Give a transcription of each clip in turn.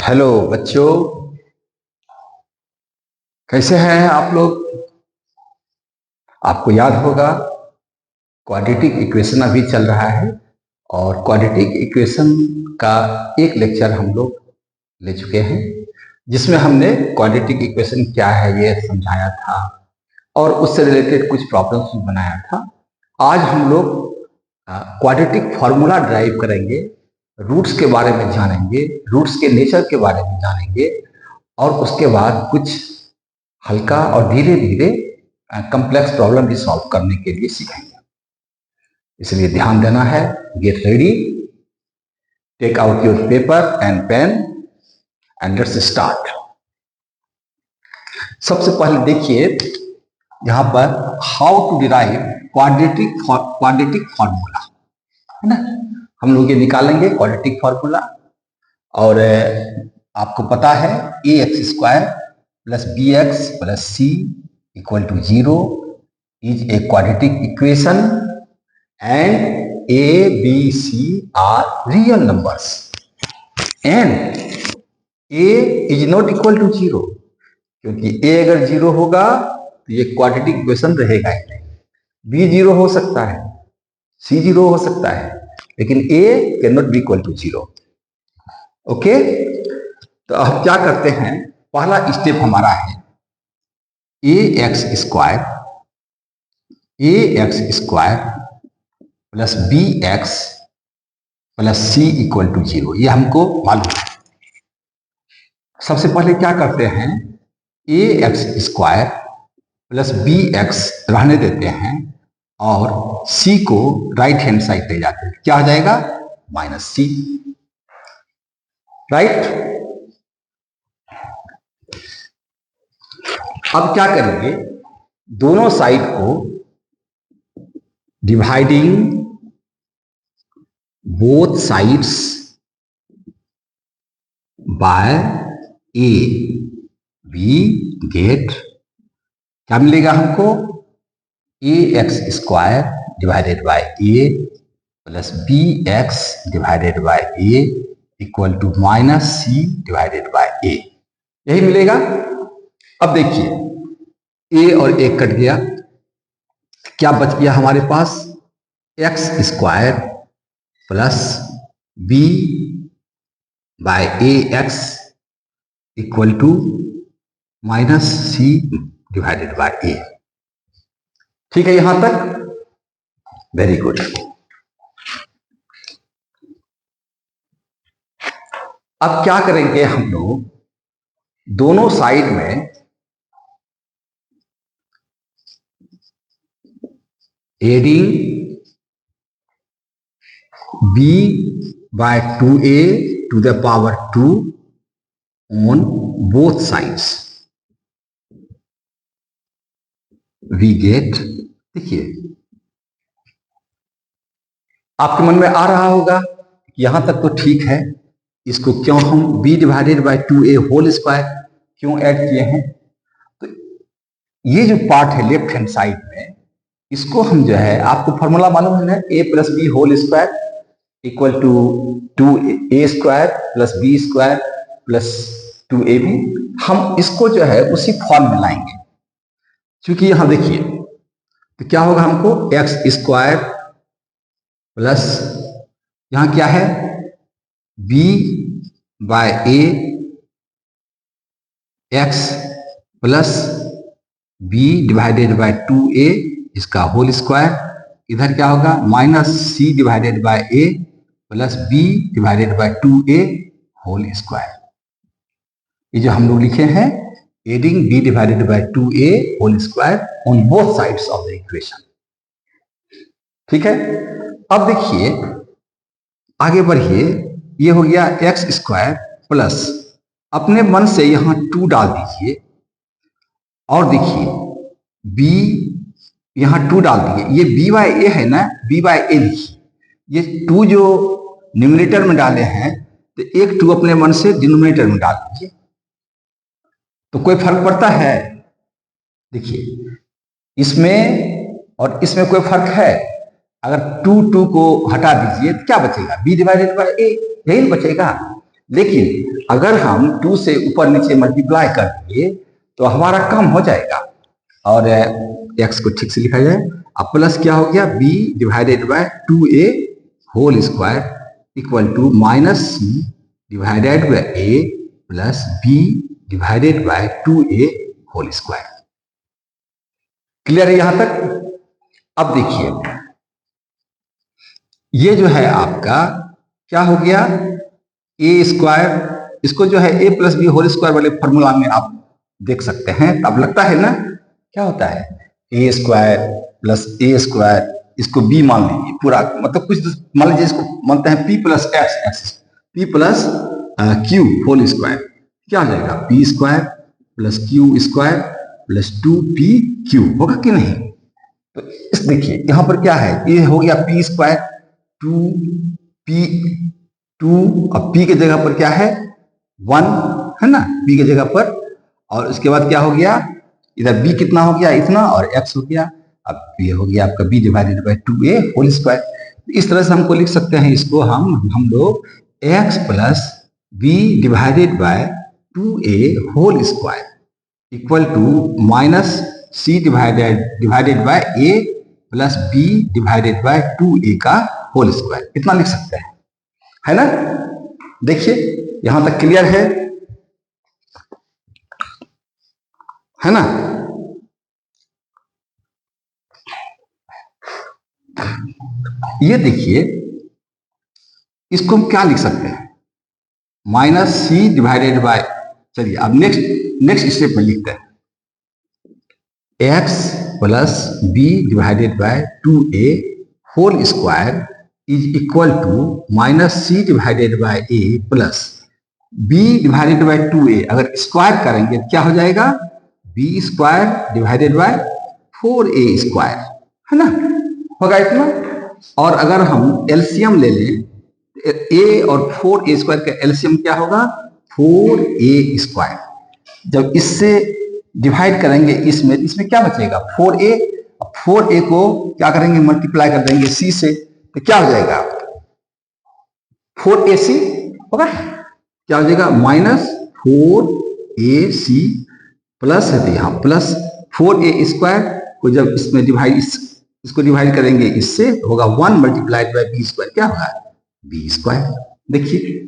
Hello बच्चों, कैसे हैं आप लोग। आपको याद होगा क्वाड्रेटिक इक्वेशन अभी चल रहा है और क्वाड्रेटिक इक्वेशन का एक लेक्चर हम लोग ले चुके हैं जिसमें हमने क्वाड्रेटिक इक्वेशन क्या है ये समझाया था और उससे रिलेटेड कुछ प्रॉब्लम्स भी बनाया था। आज हम लोग क्वाड्रेटिक फॉर्मूला ड्राइव करेंगे, रूट्स के बारे में जानेंगे, रूट्स के नेचर के बारे में जानेंगे और उसके बाद कुछ हल्का और धीरे धीरे कम्प्लेक्स प्रॉब्लम भी सॉल्व करने के लिए सीखेंगे। इसलिए ध्यान देना है। Get ready, take out your paper and pen and let's start. सबसे पहले देखिए यहां पर how to derive quadratic formula है ना। हम लोग ये निकालेंगे क्वाड्रेटिक फॉर्मूला और आपको पता है A x square plus B x plus C equal to 0 is a quadratic equation and A B C are real numbers and A is not equal to 0, क्योंकि ए अगर 0 होगा तो ये क्वाड्रेटिक इक्वेशन रहेगा ही नहीं। बी 0 हो सकता है, सी 0 हो सकता है, लेकिन A can not be equal to 0। Okay, तो अब क्या करते हैं, पहला स्टेप हमारा है A x square plus B x plus C equal to 0, ये हमको मालूम है। सबसे पहले क्या करते हैं, A x square plus B X रहने देते हैं और सी को राइट हैंड साइड ले जाते हैं। क्या आ जाएगा, माइनस सी, राइट। अब क्या करेंगे, दोनों साइड को dividing both sides by A we get क्या मिलेगा हमको, A x square divided by A plus B X divided by A equal to minus C divided by A, यही मिलेगा। अब देखिए ए और ए कट गया, क्या बच गया हमारे पास, X square plus B by A X equal to minus C divided by A. ठीक है यहां तक, वेरी गुड। अब क्या करेंगे हम लोग, दोनों साइड में adding b by 2a to the power 2 on both sides we get, देखिए आपके मन में आ रहा होगा यहां तक तो ठीक है, इसको क्यों हम b divided by 2a whole square क्यों ऐड किए हैं। तो ये जो पार्ट है लेफ्ट हैंड साइड में, इसको हम जो है, आपको फॉर्मूला मालूम है ना, a plus B whole square equal to 2a square plus B square plus 2ab। हम इसको जो है उसी फॉर्म में लाएंगे, क्योंकि यहां देखिए तो क्या होगा, हमको एक्स स्क्वायर प्लस यहां क्या है b by A x plus b divided by 2a इसका होल स्क्वायर, इधर क्या होगा minus C divided by A plus B divided by 2a whole square. ये जो हम लोग लिखे हैं adding b divided by 2a whole square on both sides of the equation. ठीक है, अब देखिए आगे बढ़िए, ये हो गया एक्स स्क्वायर प्लस, अपने मन से यहां 2 डाल दीजिए और देखिए b यहां 2 डाल दिए, ये b बाय ए है ना, b बाय ए लिखिए, ये 2 जो न्यूमरेटर में डाले हैं तो एक 2 अपने मन से डिनोमिनेटर में डाल दीजिए, तो कोई फर्क पड़ता है। देखिए इसमें और इसमें कोई फर्क है, अगर 2 को हटा दीजिए तो क्या बचेगा, b डिवाइडेड बाय ए, यही बचेगा। लेकिन अगर हम 2 से ऊपर नीचे मल्टीप्लाई कर देंगे तो हमारा काम हो जाएगा। और x को ठीक से लिखा जाए, अब प्लस क्या हो गया, b divided by 2a whole square equal to minus c divided by a plus b divided by 2a whole square. Clear है यहां तक? अब देखिए ये जो है आपका क्या हो गया, ए स्क्वायर, इसको जो है ए प्लस बी होल स्क्वायर वाले फॉर्मूला में आप देख सकते हैं। अब लगता है ना क्या होता है, ए स्क्वायर प्लस ए स्क्वायर, इसको बी मान लीजिए पूरा, मतलब कुछ मान लीजिए इसको मानते हैं P plus X, P plus Q whole square, क्या हो जाएगा, P square plus Q square plus 2p Q, होगा कि नहीं? तो इस देखिए यहां पर क्या है, ये हो गया पी स्क्वायर 2p 2, अब p के जगह पर क्या है 1 है ना, p के जगह पर, और उसके बाद क्या हो गया, इधर b कितना हो गया इतना, और x हो गया, अब ये हो गया आपका b divided by 2a whole square. इस तरह से हमको लिख सकते हैं इसको हम लोग x plus b divided by 2a whole square equal to minus c divided by a plus b divided by 2a का होल स्क्वायर, इतना लिख सकते हैं, है ना? देखिए यहां तक क्लियर है ना? ये देखिए इसको हम क्या लिख सकते हैं, माइनस सी डिवाइडेड बाय, चलिए अब नेक्स्ट स्टेप में लिखते हैं, x plus B divided by 2a whole square is equal to minus C divided by a plus b divided by 2a, अगर स्क्वायर करेंगे तो क्या हो जाएगा, b square divided by 4a square, है ना, होगा इतना। और अगर हम एलसीएम ले लें, a और 4a स्क्वायर का एलसीएम क्या होगा, 4a स्क्वायर, जब इससे डिवाइड करेंगे इसमें क्या बचेगा 4a, 4a को क्या करेंगे मल्टीप्लाई कर देंगे c से, तो क्या हो जाएगा 4ac होगा, क्या हो जाएगा माइनस 4ac प्लस है, तो यहां प्लस 4a स्क्वायर को जब इसमें डिवाइड इसको डिवाइड करेंगे इससे, होगा 1 मल्टीप्लाइड बाय b स्क्वायर, क्या होगा b स्क्वायर। देखिए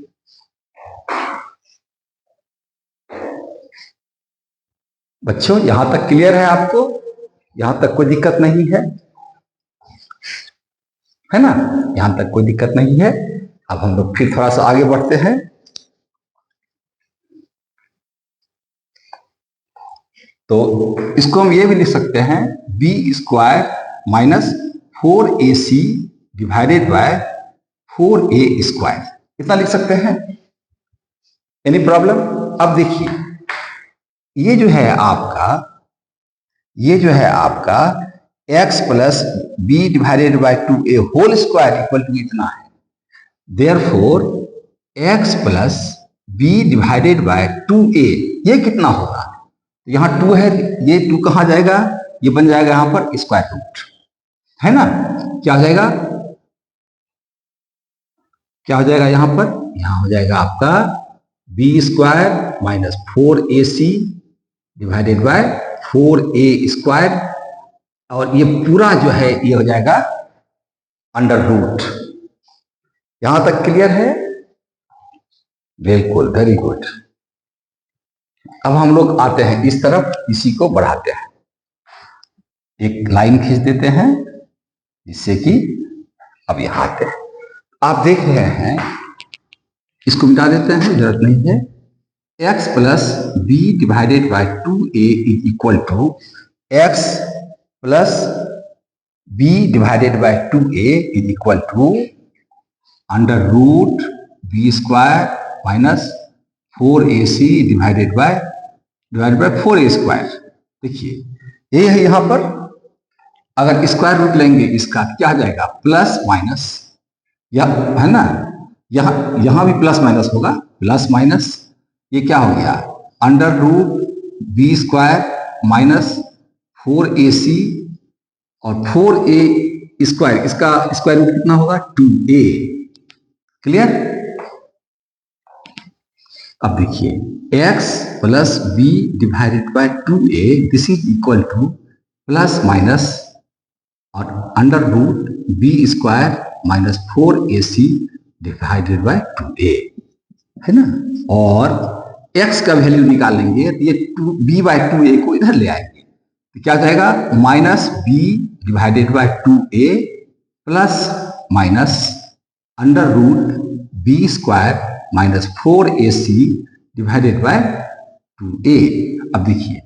बच्चों यहां तक क्लियर है आपको, यहां तक कोई दिक्कत नहीं है ना, यहां तक कोई दिक्कत नहीं है। अब हम लोग फिर थोड़ा सा आगे बढ़ते हैं, तो इसको हम ये भी लिख सकते हैं b square minus 4ac divided by 4a square, इतना लिख सकते हैं, एनी प्रॉब्लम? अब देखिए ये जो है आपका x plus B divided by 2a whole square equal to इतना है, therefore x plus B divided by 2a, ये कितना होगा, यहां 2 है, ये 2 कहां जाएगा, ये बन जाएगा यहां पर स्क्वायर रूट, है ना, क्या हो जाएगा, यहां हो जाएगा आपका b square minus 4ac divided by 4a square, और ये पूरा जो है ये हो जाएगा अंडर रूट। यहां तक क्लियर है? बिल्कुल, वेरी गुड। अब हम लोग आते हैं इस तरफ, इसी को बढ़ाते हैं, एक लाइन खींच देते हैं जिससे कि अब यहां आते हैं, आप देख रहे हैं, इसको मिटा देते हैं, जरूरत नहीं है, x plus B divided by 2a is equal to x plus b divided by 2a is equal to under root b square minus 4ac divided by 4a square. देखिए ये है यहां पर, अगर स्क्वायर रूट लेंगे इसका क्या आ जाएगा, प्लस माइनस, या है ना, यहां भी प्लस माइनस होगा, प्लस माइनस, ये क्या हो गया under root B square minus 4ac और 4a स्क्वायर, इसका स्क्वायर रूट कितना होगा 2a। क्लियर? अब देखिए x plus B divided by 2a this is equal to plus minus और under root B square minus 4ac divided by 2a है ना। और x का वैल्यू निकालेंगे तो ये b बाय 2a को इधर ले आएंगे तो क्या जाएगा minus b divided by 2a plus minus under root B square minus 4ac divided by 2a। अब देखिए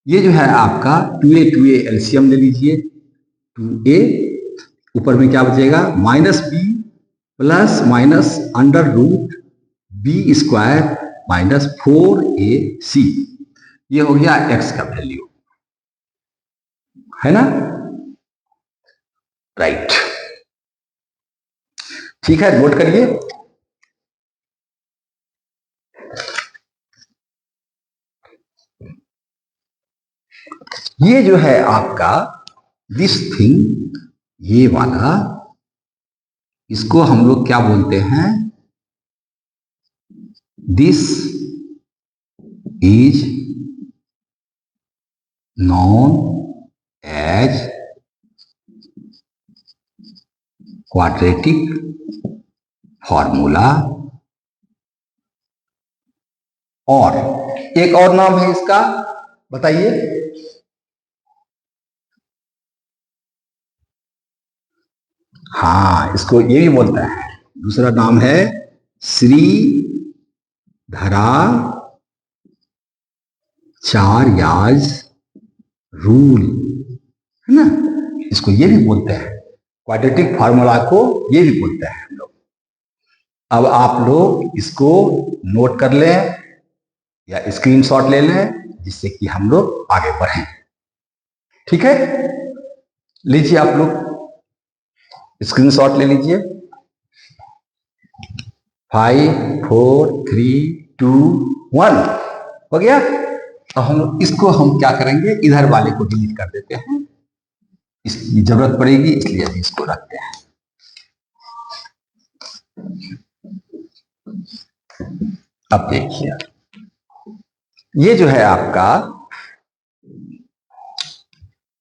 ये जो है आपका 2a एलसीएम ले लीजिए 2a ऊपर में क्या बचेगा minus b plus minus under root B square minus 4ac ये हो गया x का वैल्यू है ना। राइट ठीक है नोट करिए। ये जो है आपका दिस थिंग ये वाला इसको हम लोग क्या बोलते हैं this is known as quadratic formula और एक और नाम है इसका बताइए हाँ इसको ये भी बोलता है दूसरा नाम है श्रीधराचार्याज रूल है ना। इसको ये भी बोलते हैं क्वाड्रेटिक फार्मूला को ये भी बोलते हैं हम लोग। अब आप लोग इसको नोट कर लें या स्क्रीनशॉट ले लें जिससे कि हम लोग आगे बढ़ें। ठीक है लीजिए आप लोग स्क्रीनशॉट ले लीजिए 5 4 3 2 1 हो गया। अब हम लोग इसको हम क्या करेंगे इधर वाले को डिलीट कर देते हैं इसकी जरूरत पड़ेगी इसलिए अभी इसको रखते हैं। अब देखिए ये जो है आपका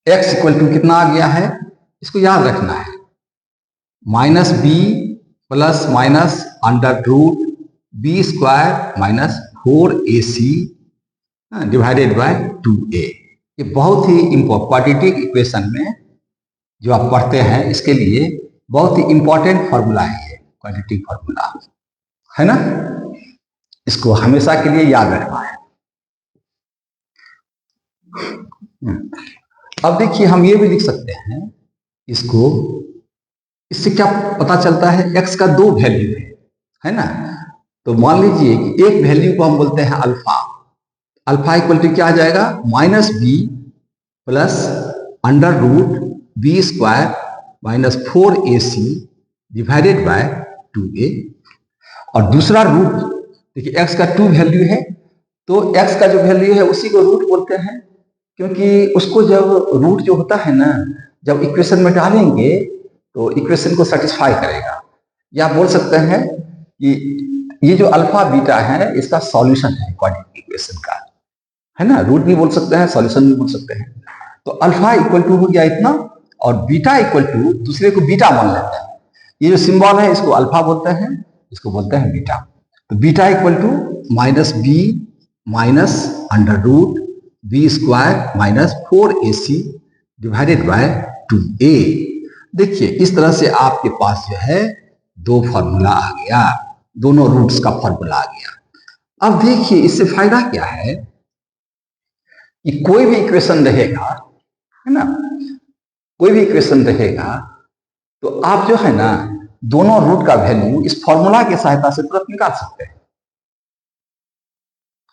x इक्वल टू कितना आ गया है इसको याद रखना है minus B plus minus under root B square minus 4ac divided by 2a। ये बहुत ही क्वाड्रेटिक इक्वेशन में जो आप पढ़ते हैं इसके लिए बहुत ही इंपॉर्टेंट फॉर्मूला है ये क्वाड्रेटिक फॉर्मूला है ना। इसको हमेशा के लिए याद रखना है। अब देखिए हम ये भी लिख सकते हैं इसको इससे क्या पता चलता है x का दो वैल्यू है ना। तो मान लीजिए कि एक वैल्यू को हम बोलते हैं अल्फा अल्फा इक्वल टू क्या आ जाएगा minus B plus under root B square minus 4ac divided by 2a। और दूसरा रूट देखिए x का 2 वैल्यू है तो x का जो वैल्यू है उसी को रूट बोलते हैं क्योंकि उसको जब रूट जो होता है ना जब इक्वेशन में डालेंगे तो इक्वेशन को सेटिस्फाई करेगा। या बोल सकते हैं कि ये जो अल्फा बीटा है इसका सॉल्यूशन है क्वाड्रेटिक इक्वेशन का है ना। रूट भी बोल सकते हैं सॉल्यूशन भी बोल सकते हैं। तो अल्फा इक्वल टू हो गया इतना और बीटा इक्वल टू दूसरे को बीटा मान लेते हैं। ये जो सिंबल है इसको अल्फा बोलते हैं इसको बोलते हैं बीटा। तो beta equal to minus B minus under root B square minus 4ac divided by 2a। देखिए इस तरह से आपके पास जो है दो फॉर्मूला आ गया दोनों रूट्स का फॉर्मूला आ गया। अब देखिए इससे फायदा क्या है कि कोई भी इक्वेशन रहेगा है ना कोई भी इक्वेशन रहेगा तो आप जो है ना दोनों रूट का वैल्यू इस फॉर्मूला की सहायता से तुरंत निकाल सकते हैं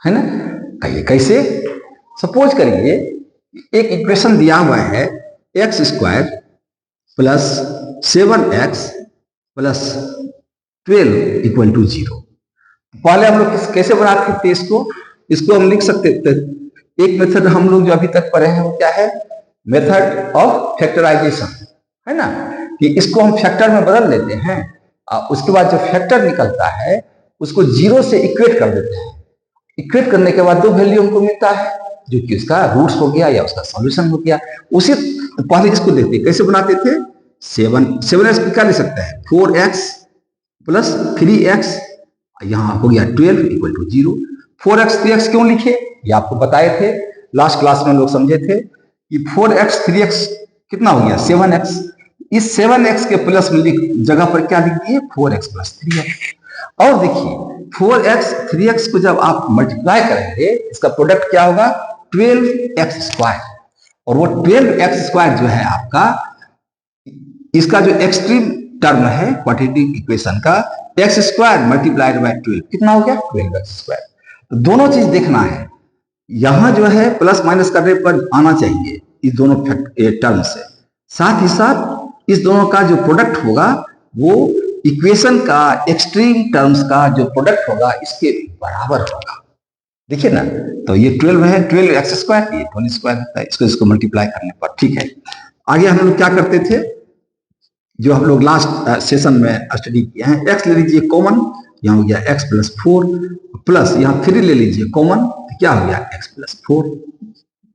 है ना। कहिए कैसे सपोज करिए एक इक्वेशन दिया हुआ है X square plus 7x plus 12 equal to 0। पहले हम लोग कैसे बनाते थे इसको हम लिख सकते थे। एक मेथड हम लोग जो अभी तक पढ़े हैं वो क्या है मेथड ऑफ फैक्टराइजेशन है ना कि इसको हम फैक्टर में बदल लेते हैं और उसके बाद जो फैक्टर निकलता है उसको 0 से इक्वेट कर देते हैं इक्वेट करने के बाद दो वैल्यू हमको मिलता है, जो कि उसका रूट्स हो गया या उसका सॉल्यूशन हो गया। उसी पहले इसको देखते हैं कैसे बनाते थे। 7x क्या ले सकते हैं, 4x प्लस 3x, यहां हो गया 12 इक्वल टू 0। 4x 3x क्यों लिखे, ये आपको बताए थे लास्ट क्लास में, लोग समझे थे कि 4x 3x कितना हो गया 7x। इस 7x के प्लस में जगह पर क्या लिख दिए 4x प्लस 3x। और देखिए 4x 3x को जब आप मल्टीप्लाई करेंगे इसका प्रोडक्ट क्या होगा 12x स्क्वायर। और वो 12x स्क्वायर जो है आपका, इसका जो एक्सट्रीम टर्म है क्वाड्रेटिक इक्वेशन का, x स्क्वायर मल्टीप्लाइड बाय 12 कितना हो गया 12x स्क्वायर। तो दोनों चीज देखना है, यहां जो है प्लस माइनस करने पर आना चाहिए इस दोनों टर्म से, साथ ही साथ इस दोनों का जो प्रोडक्ट होगा वो इक्वेशन का एक्सट्रीम टर्म्स का जो प्रोडक्ट होगा इसके बराबर होगा। देखिए ना, तो ये 12 है, 12x स्क्वायर, ये 12 स्क्वायर होता है, इसको मल्टीप्लाई करने पर। ठीक है, आगे हम लोग क्या करते थे, जो हम लोग लास्ट सेशन में स्टडी किए हैं, x ले लीजिए कॉमन, यहाँ हो गया x प्लस 4 प्लस यहाँ 3 ले लीजिए कॉमन, तो क्या हो गया x प्लस 4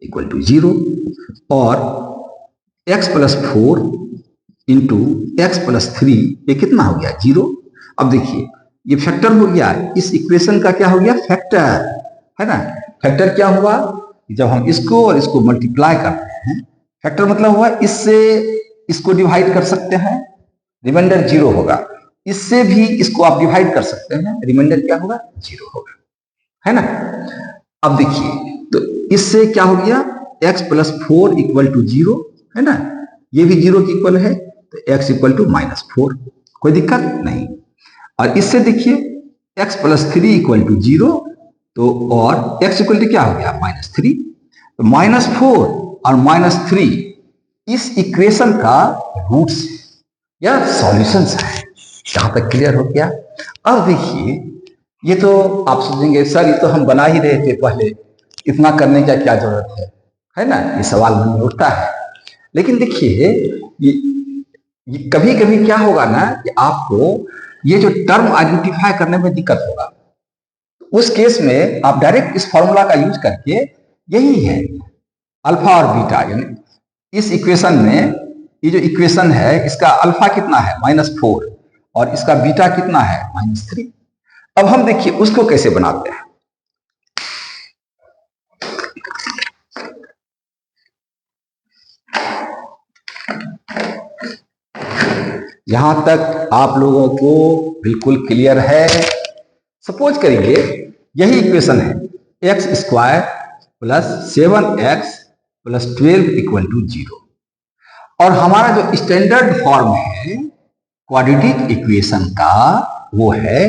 इक्वल टू 0, और x plus 4 into x plus 3 ये कितना हो गया 0। अब देखिए ये फैक्टर हो गया, इस इक्वेशन का क्या हो गया फैक्टर, है ना। फैक्टर क्या हुआ, जब हम इसको और इसको मल्टीप्लाई करते हैं, फैक्टर मतलब हुआ इससे इसको डिवाइड कर सकते हैं, रिमाइंडर 0 होगा, इससे भी इसको आप डिवाइड कर सकते हैं, रिमाइंडर क्या होगा 0 होगा, है ना। अब देखिए तो इससे क्या हो गया x प्लस 4 इक्वल टू 0, है ना, ये भी 0 के इक्वल है, तो x इक्वल टू -4, कोई दिक्कत नहीं। और इससे देखिए x प्लस 3 इक्वल टू 0, तो और x इक्वल टू क्या हो गया -3, तो -4 और -3 इस इक्वेशन का रूट्स या सॉल्यूशंस है। यहां तक क्लियर हो गया। अब देखिए ये तो आप सोचेंगे सर ये तो हम बना ही रहे थे पहले, इतना करने का क्या जरूरत है ना, ये सवाल मन में उठता है। लेकिन देखिए ये कभी कभी क्या होगा ना कि आपको ये जो टर्म आइडेंटिफाई करने में दिक्कत होगा, उस केस में आप डायरेक्ट इस फॉर्मूला का यूज करके, यही है अल्फा और बीटा, यानी इस इक्वेशन में ये जो इक्वेशन है इसका अल्फा कितना है -4 और इसका बीटा कितना है -3। अब हम देखिए उसको कैसे बनाते हैं। यहां तक आप लोगों को बिल्कुल क्लियर है। सपोज करिए यही इक्वेशन है x square plus 7x plus 12 equal to 0, और हमारा जो स्टैंडर्ड फॉर्म है क्वाड्रेटिक इक्वेशन का वो है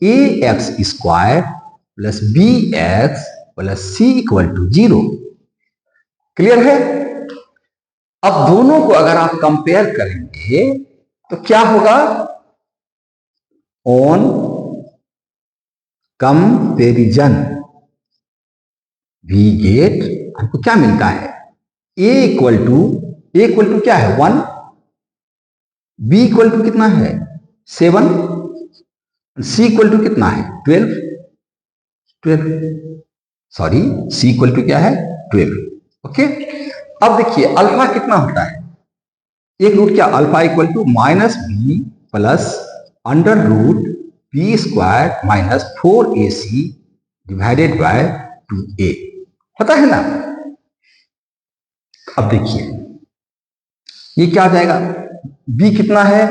ax square plus bx plus c equal to 0। Clear है। अब दोनों को अगर आप कंपेयर करेंगे तो क्या होगा, ऑन कंपेरिजन वी गेट, हमको क्या मिलता है a इक्वल टू क्या है 1, b इक्वल टू कितना है 7, c इक्वल टू कितना है 12, सॉरी c इक्वल टू क्या है 12। ओके, अब देखिए अल्फा कितना होता है, एक रूट क्या alpha equal to -b plus under root b square minus 4ac divided by 2a, पता है ना। अब देखिए ये क्या आ जाएगा, b कितना है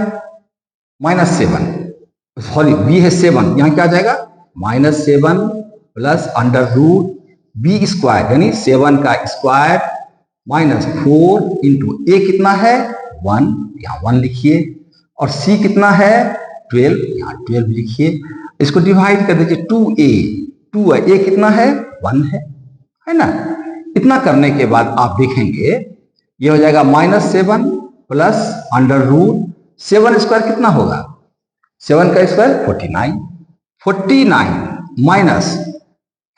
-7, सॉरी b है 7, यहां क्या आ जाएगा -7 plus under root b square यानी 7 का स्क्वायर -4 इंटू a कितना है 1, यहाँ 1 लिखिए, और c कितना है 12, यहाँ 12 लिखिए। इसको डिवाइड कर दीजिए 2a, 2 है, a कितना है 1 है ना। इतना करने के बाद आप देखेंगे ये हो जाएगा -7 प्लस अंडर रूट 7 स्क्वायर कितना होगा, 7 का स्क्वायर 49 माइनस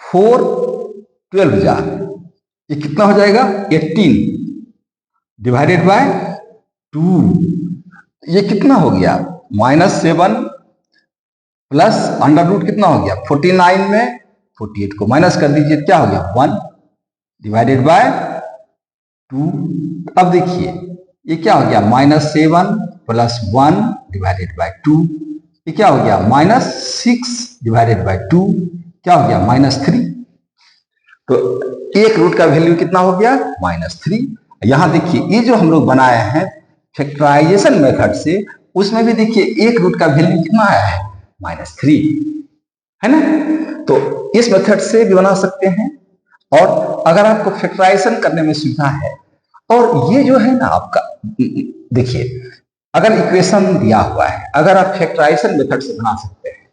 4 12 जा, ये कितना हो जाएगा 18 डिवाइडेड बाय 2, ये कितना हो गया -7 प्लस अंडर रूट कितना हो गया 49 में 48 को माइनस कर दीजिए, क्या हो गया 1 डिवाइडेड बाय 2। अब देखिए ये क्या हो गया -7 प्लस 1 डिवाइडेड बाय 2। ये क्या हो गया -6 डिवाइडेड बाय 2, क्या हो गया -3। तो एक रूट का वैल्यू कितना हो गया -3। यहां देखिए ये जो हम लोग बनाए हैं फैक्टराइजेशन मेथड से, उसमें भी देखिए एक रूट का वैल्यू कितना आया है -3, है ना। तो इस मेथड से भी बना सकते हैं, और अगर आपको फैक्टराइजेशन करने में सुविधा है, और ये जो है ना आपका, देखिए अगर इक्वेशन दिया हुआ है, अगर आप फैक्टराइजेशन मेथड से बना सकते हैं,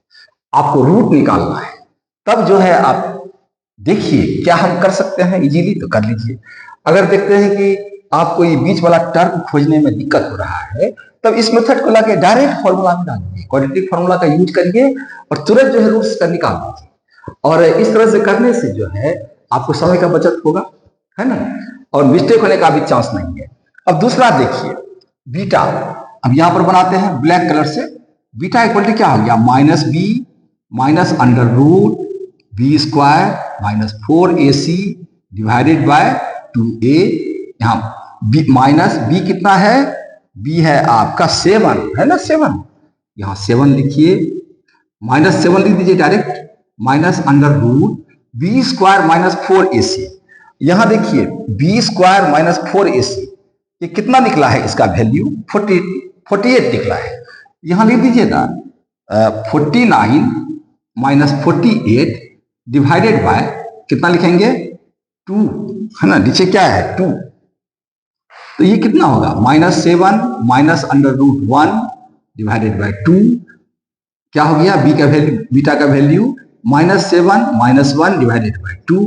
आपको रूट निकालना है, तब जो है आप देखिए क्या हम कर सकते हैं इजीली, तो कर लीजिए। अगर देखते हैं कि आपको ये बीच वाला टर्म खोजने में दिक्कत हो रहा है, तब इस मेथड को लाके डायरेक्ट फॉर्मूला में डालिए, क्वाड्रेटिक फॉर्मूला का यूज करिए और तुरंत जो है रूट्स का निकाल दीजिए। और इस तरह से करने से जो है आपको समय का बचत होगा, है ना, और मिस्टेक होने का भी चांस नहीं है। अब दूसरा देखिए बीटा, अब यहां पर बनाते हैं ब्लैक कलर से। बीटा इक्वल टू क्या हो गया -b minus under root B square -4ac divided by 2a। यहाँ बी कितना है, बी है आपका 7, है ना 7, यहाँ 7 लिखिए, -7 लिख दीजिए direct, minus under root B square -4ac। यहां देखिए बी स्क्वायर -4ac, ये कितना निकला है, इसका वैल्यू 48 निकला है। यहां लिख दीजिएगा 49 -48 डिवाइडेड बाय कितना लिखेंगे 2, है ना, नीचे क्या है 2। तो ये कितना होगा -7 minus under root 1 divided by 2, क्या हो गया बी का वैल्यू, बीटा का वैल्यू -7 -1 डिवाइडेड बाय 2,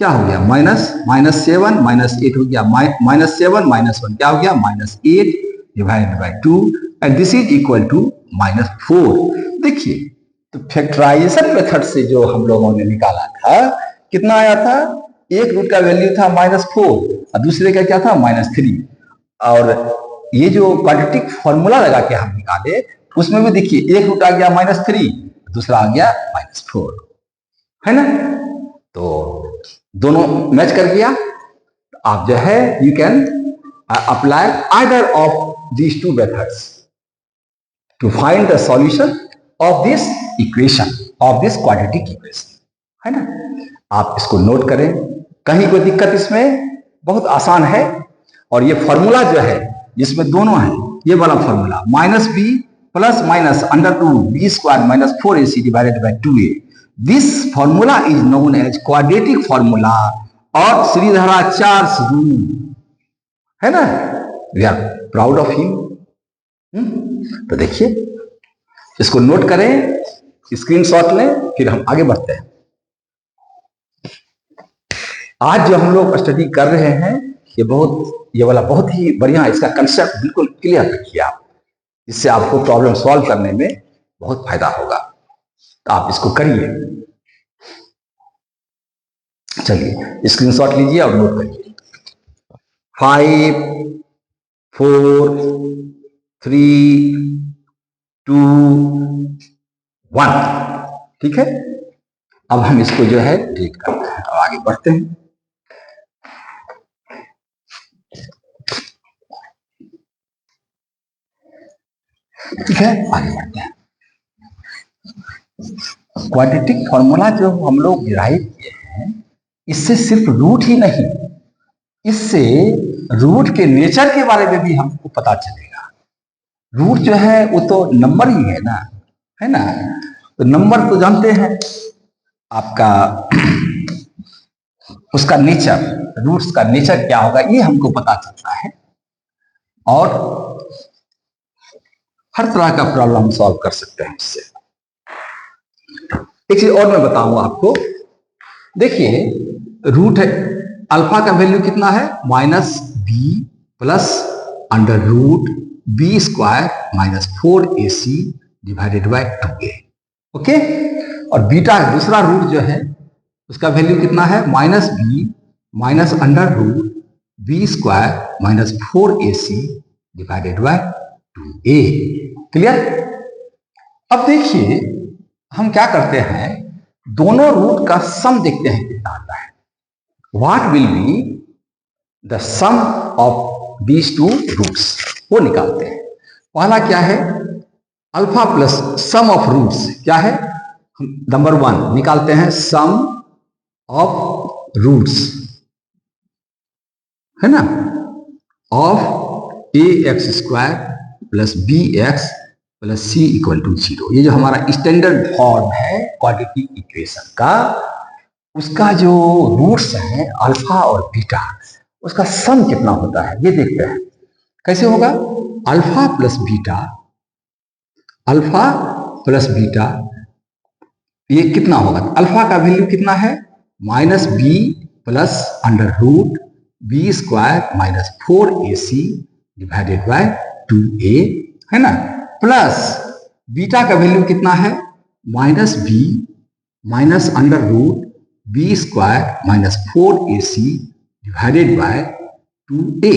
क्या हो गया -7 -8 हो गया -7 -1 क्या हो गया -8 divided by 2, and this is equal to -4। देखिए तो फैक्टराइजेशन मेथड से जो हम लोगों ने निकाला था कितना आया था, एक रूट का वैल्यू था -4 और दूसरे का क्या था -3, और ये जो क्वाड्रेटिक फॉर्मूला लगा के हम निकाले उसमें भी देखिए एक रूट आ गया -3, दूसरा आ गया -4, है ना। तो दोनों मैच कर गया, आप जो है you can apply either of these two methods to find the solution of this equation, of this quadratic equation, है ना। आप इसको नोट करें, कहीं कोई दिक्कत इसमें बहुत आसान है। और ये फॉर्मूला जो है जिसमें दोनों है, ये वाला formula -b plus minus under root B square -4ac divided by 2a, this formula is known as quadratic formula और श्रीधराचार्य's रूल, है ना। We are proud of him. तो देखिए इसको नोट करें, स्क्रीनशॉट लें, फिर हम आगे बढ़ते हैं। आज जो हम लोग स्टडी कर रहे हैं ये वाला बहुत ही बढ़िया है, इसका कंसेप्ट बिल्कुल क्लियर रखिए आप, इससे आपको प्रॉब्लम सॉल्व करने में बहुत फायदा होगा, तो आप इसको करिए। चलिए स्क्रीनशॉट लीजिए और नोट करिए। 5 4 3 2 1, ठीक है। अब हम इसको जो है डिलीट करते हैं और आगे बढ़ते हैं। ठीक है, आगे बढ़ते हैं। क्वाड्रेटिक फॉर्मूला जो हम लोग डिराइव किए हैं, इससे सिर्फ रूट ही नहीं, इससे रूट के नेचर के बारे में भी हमको पता चलेगा। रूट जो है वो तो नंबर ही है ना, है ना। तो नंबर तो जानते हैं आपका उसका नेचर, रूट्स का नेचर क्या होगा ये हमको पता चलता है, और हर तरह का प्रॉब्लम सॉल्व कर सकते हैं इससे। एक चीज और मैं बताऊंगा आपको, देखिए रूट है अल्फा का वैल्यू कितना है -b plus under root B square -4ac divided by 2a, okay. और बीटा दूसरा रूट जो है उसका वैल्यू कितना है -b minus under root B square -4ac divided by 2a। Clear. अब देखिए हम क्या करते हैं, दोनों रूट का सम देखते हैं कितना आता है. What will be the sum of these two roots, वो निकालते हैं. पहला क्या है, alpha plus sum of roots क्या है, नंबर 1 निकालते हैं सम ऑफ रूट्स, है ना, of a x square plus B x plus C equal to 0. ये जो हमारा स्टैंडर्ड फॉर्म है क्वाड्रेटिक इक्वेशन का, उसका जो रूट्स है अल्फा और बीटा, उसका सम कितना होता है ये देखते हैं. कैसे होगा, alpha plus beta, alpha plus beta ये कितना होगा, अल्फा का वैल्यू कितना है, minus B plus under root B square minus 4ac divided by 2a, है ना, प्लस बीटा का वैल्यू कितना है, minus B minus under root B square minus 4ac divided by 2a.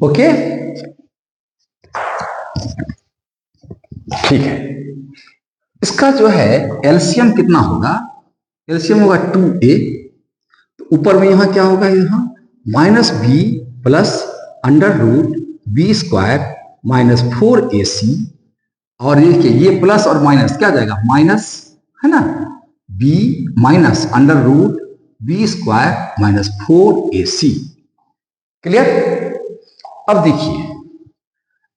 Okay, ठीक है. इसका जो है एलसीएम कितना होगा, एलसीएम होगा 2a. तो ऊपर में यहां क्या होगा, यहां minus B plus under root B square minus 4ac, और ये प्लस और माइनस क्या जाएगा, माइनस, है ना, b minus under root B square minus 4ac. Clear. अब देखिए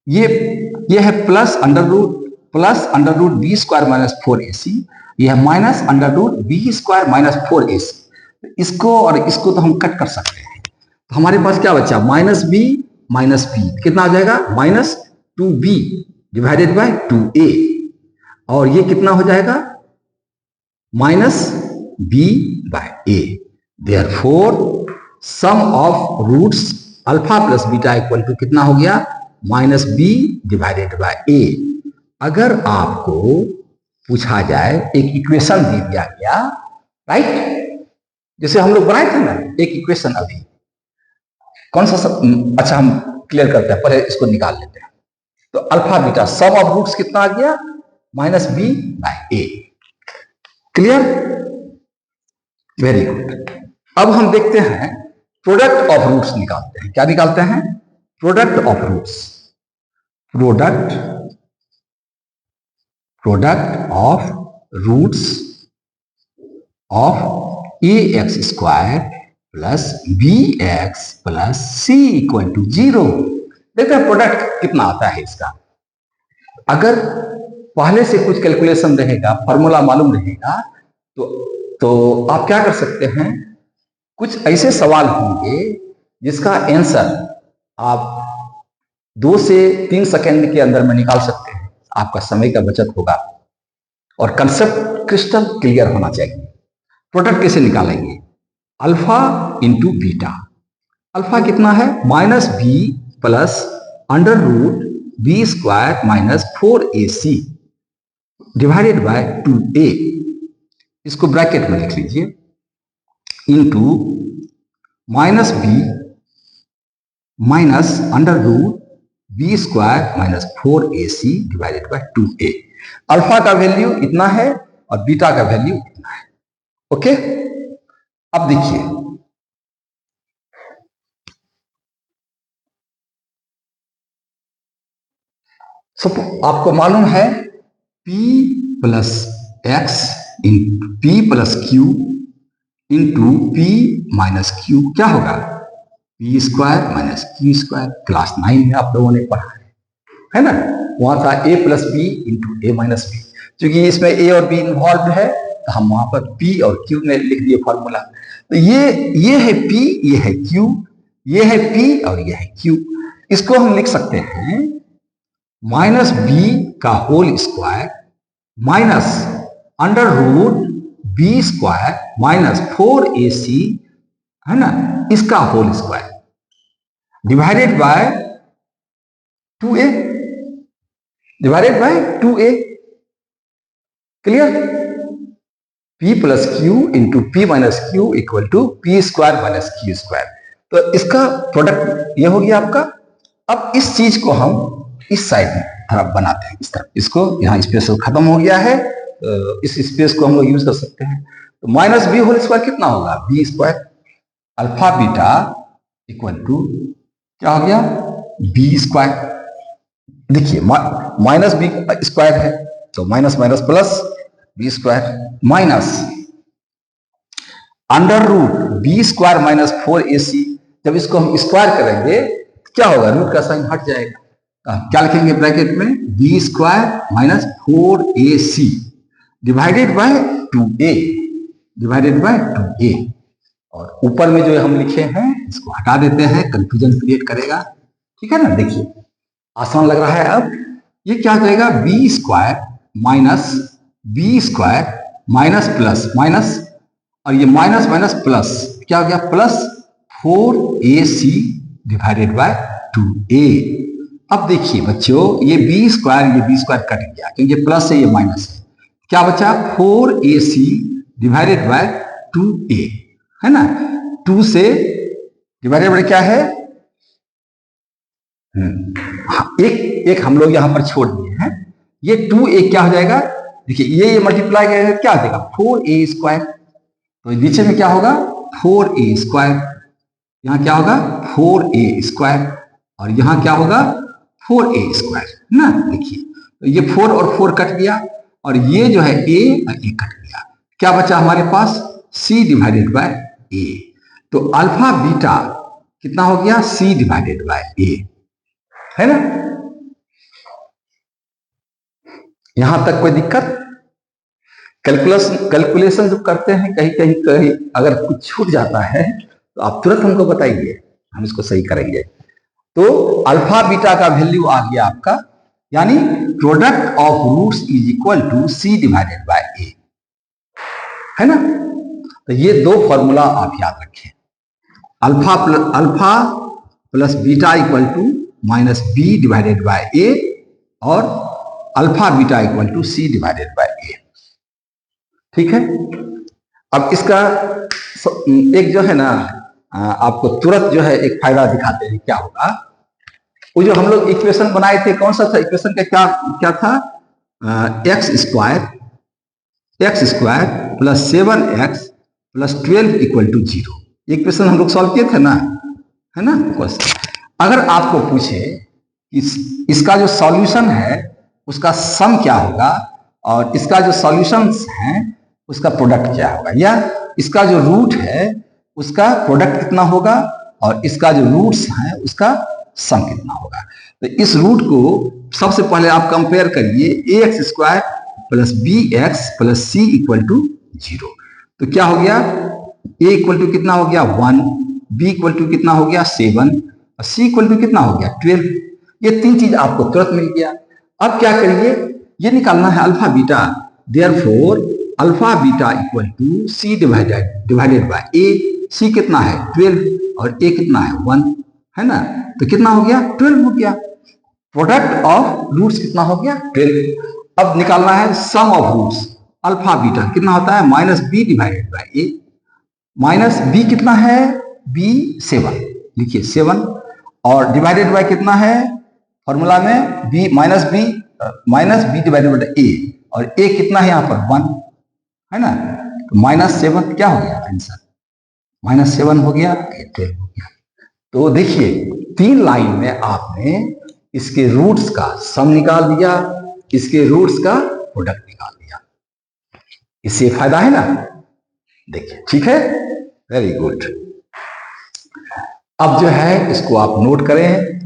ये है plus under root B square minus 4ac, ये है minus under root B square minus 4ac. इसको और इसको तो हम कट कर सकते हैं. तो हमारे पास क्या बचा, माइनस बी कितना आ जाएगा, minus 2b divided by 2a, और ये कितना हो जाएगा, minus b by a. Therefore sum of roots alpha plus beta equal to कितना हो गया, minus B divided by a. अगर आपको पूछा जाए, एक इक्वेशन दे दिया गया, राइट, जैसे हम लोग बनाए थे ना एक इक्वेशन, अभी कौन सा अच्छा हम क्लियर करते हैं, पहले इसको निकाल लेते हैं. तो alpha beta sum of roots कितना आ गया, minus b by a. Clear, very good. अब हम देखते हैं प्रोडक्ट ऑफ रूट्स निकालते हैं. क्या निकालते हैं, product of roots, product of roots of a x square plus B x plus C equal to 0. देखते हैं प्रोडक्ट कितना आता है इसका. अगर पहले से कुछ कैलकुलेशन रहेगा, फॉर्मूला मालूम रहेगा, तो आप क्या कर सकते हैं, कुछ ऐसे सवाल होंगे जिसका आंसर आप 2 से 3 सेकंड के अंदर में निकाल सकते हैं. आपका समय का बचत होगा और कंसेप्ट क्रिस्टल क्लियर होना चाहिए. प्रोडक्ट कैसे निकालेंगे, अल्फा इंटू बीटा. अल्फा कितना है, minus B plus under root B square minus 4ac divided by 2a. इसको ब्रैकेट में लिख लीजिए, into minus B minus under root B square minus 4ac divided by 2a. Alpha का value इतना है और बीटा का वैल्यू इतना है. ओके, अब देखिए आपको मालूम है p प्लस एक्स इन p plus q into p minus Q क्या होगा, p square minus Q square. Class 9 में आप लोगों ने पढ़ा है ना, वहां था a plus b into a minus b. क्योंकि इसमें a और b इन्वॉल्व है तो हम वहां पर p और q में लिख दिए फॉर्मूला. तो ये है p, ये है q, ये है p और ये है q. इसको हम लिख सकते हैं माइनस बी का whole square minus under root B square minus 4ac, है ना, इसका whole square divided by 2a, divided by 2a. Clear, p plus q into p minus q equal to p square minus Q square. तो इसका product ये हो गया आपका. अब इस चीज को हम इस साइड में तरफ बनाते हैं, इस तरफ। इसको यहाँ स्पेस खत्म हो गया है, तो इस स्पेस को हम लोग यूज कर सकते हैं। तो माइनस बी होल स्क्वायर कितना होगा, b square alpha beta equal to क्या हो गया, बी स्क्वायर। देखिए माइनस बी स्क्वायर है, तो minus minus plus B square minus under root B square minus 4ac। जब इसको हम स्क्वायर करेंगे तो क्या होगा, रूट का साइन हट जाएगा। क्या लिखेंगे ब्रैकेट में, b square minus 4ac divided by 2a, divided by 2a। और ऊपर में जो हम लिखे हैं इसको हटा देते हैं, कंफ्यूजन क्रिएट करेगा, ठीक है ना। देखिए आसान लग रहा है। अब ये क्या हो जाएगा, b square minus b square minus plus minus, और ये माइनस माइनस प्लस क्या हो गया, plus 4ac divided by 2a। अब देखिए बच्चों, ये बी स्क्वायर कट गया क्योंकि ये प्लस है ये माइनस है, क्या बचा 4ac डिवाइडेड बाय 2a, है ना। 2 से डिवाइडेड बाय क्या है, एक हम लोग यहां पर छोड़ दिए हैं, ये 2a क्या हो जाएगा, देखिए ये मल्टीप्लाई करेंगे क्या हो जाएगा 4a स्क्वायर, तो नीचे में क्या होगा 4a स्क्वायर, यहां क्या होगा 4a स्क्वायर, और यहां क्या होगा 4a स्क्वायर ना। देखिए तो ये 4 और 4 कट गया, और ये जो है a और a कट गया, क्या बचा हमारे पास c डिवाइडेड बाय a। तो अल्फा बीटा कितना हो गया, c डिवाइडेड बाय a, है ना। यहां तक कोई दिक्कत, कैलकुलेशन जो करते हैं कहीं अगर कुछ छूट जाता है तो आप तुरंत हमको बताइए, हम इसको सही करेंगे। तो अल्फा बीटा का वैल्यू आ गया आपका, यानी product of roots is equal to C divided by A, है ना। तो ये दो फॉर्मूला आप याद रखें, alpha plus beta equal to minus B divided by A, और alpha beta equal to C divided by A, ठीक है। अब इसका एक जो है ना, आपको तुरंत जो है एक फायदा दिखाते हैं, क्या होगा। वो जो हम लोग इक्वेशन बनाए थे, कौन सा था इक्वेशन का, क्या था, x square plus 7x plus 12 equal to 0। Equation हम लोग सॉल्व किए थे ना, है ना। क्वेश्चन अगर आपको पूछे इसका जो सॉल्यूशन है उसका सम क्या होगा, और इसका जो सॉल्यूशंस हैं उसका प्रोडक्ट क्या होगा, या इसका जो रूट है उसका प्रोडक्ट कितना होगा, और इसका जो रूट्स हैं उसका सम कितना होगा। तो इस रूट को सबसे पहले आप कंपेयर करिए, ax square plus bx plus c equal to 0। तो क्या हो गया, a इक्वल टू कितना हो गया 1, b इक्वल टू कितना हो गया 7, और c इक्वल टू कितना हो गया 12। ये तीन चीज आपको तुरंत मिल गया। अब क्या करिए, ये निकालना है alpha beta, therefore alpha beta equal to C divided by A. C कितना है 12 और ए कितना है 1, है ना। तो कितना हो गया 12 हो गया। प्रोडक्ट ऑफ रूट्स कितना हो गया 12। अब निकालना है sum of roots, alpha beta कितना होता है minus B divided by a. Minus b कितना है बी 7, लिखिए 7, और डिवाइडेड बाय कितना है फॉर्मूला में B minus B divided by A, और ए कितना है यहाँ पर 1, है ना। तो -7 क्या हो गया आंसर, -7 हो गया, 12 हो गया। तो देखिए 3 लाइन में आपने इसके रूट्स का सम निकाल दिया, इसके रूट्स का प्रोडक्ट निकाल दिया। इससे फायदा है ना, देखिए ठीक है, वेरी गुड। अब जो है इसको आप नोट करें,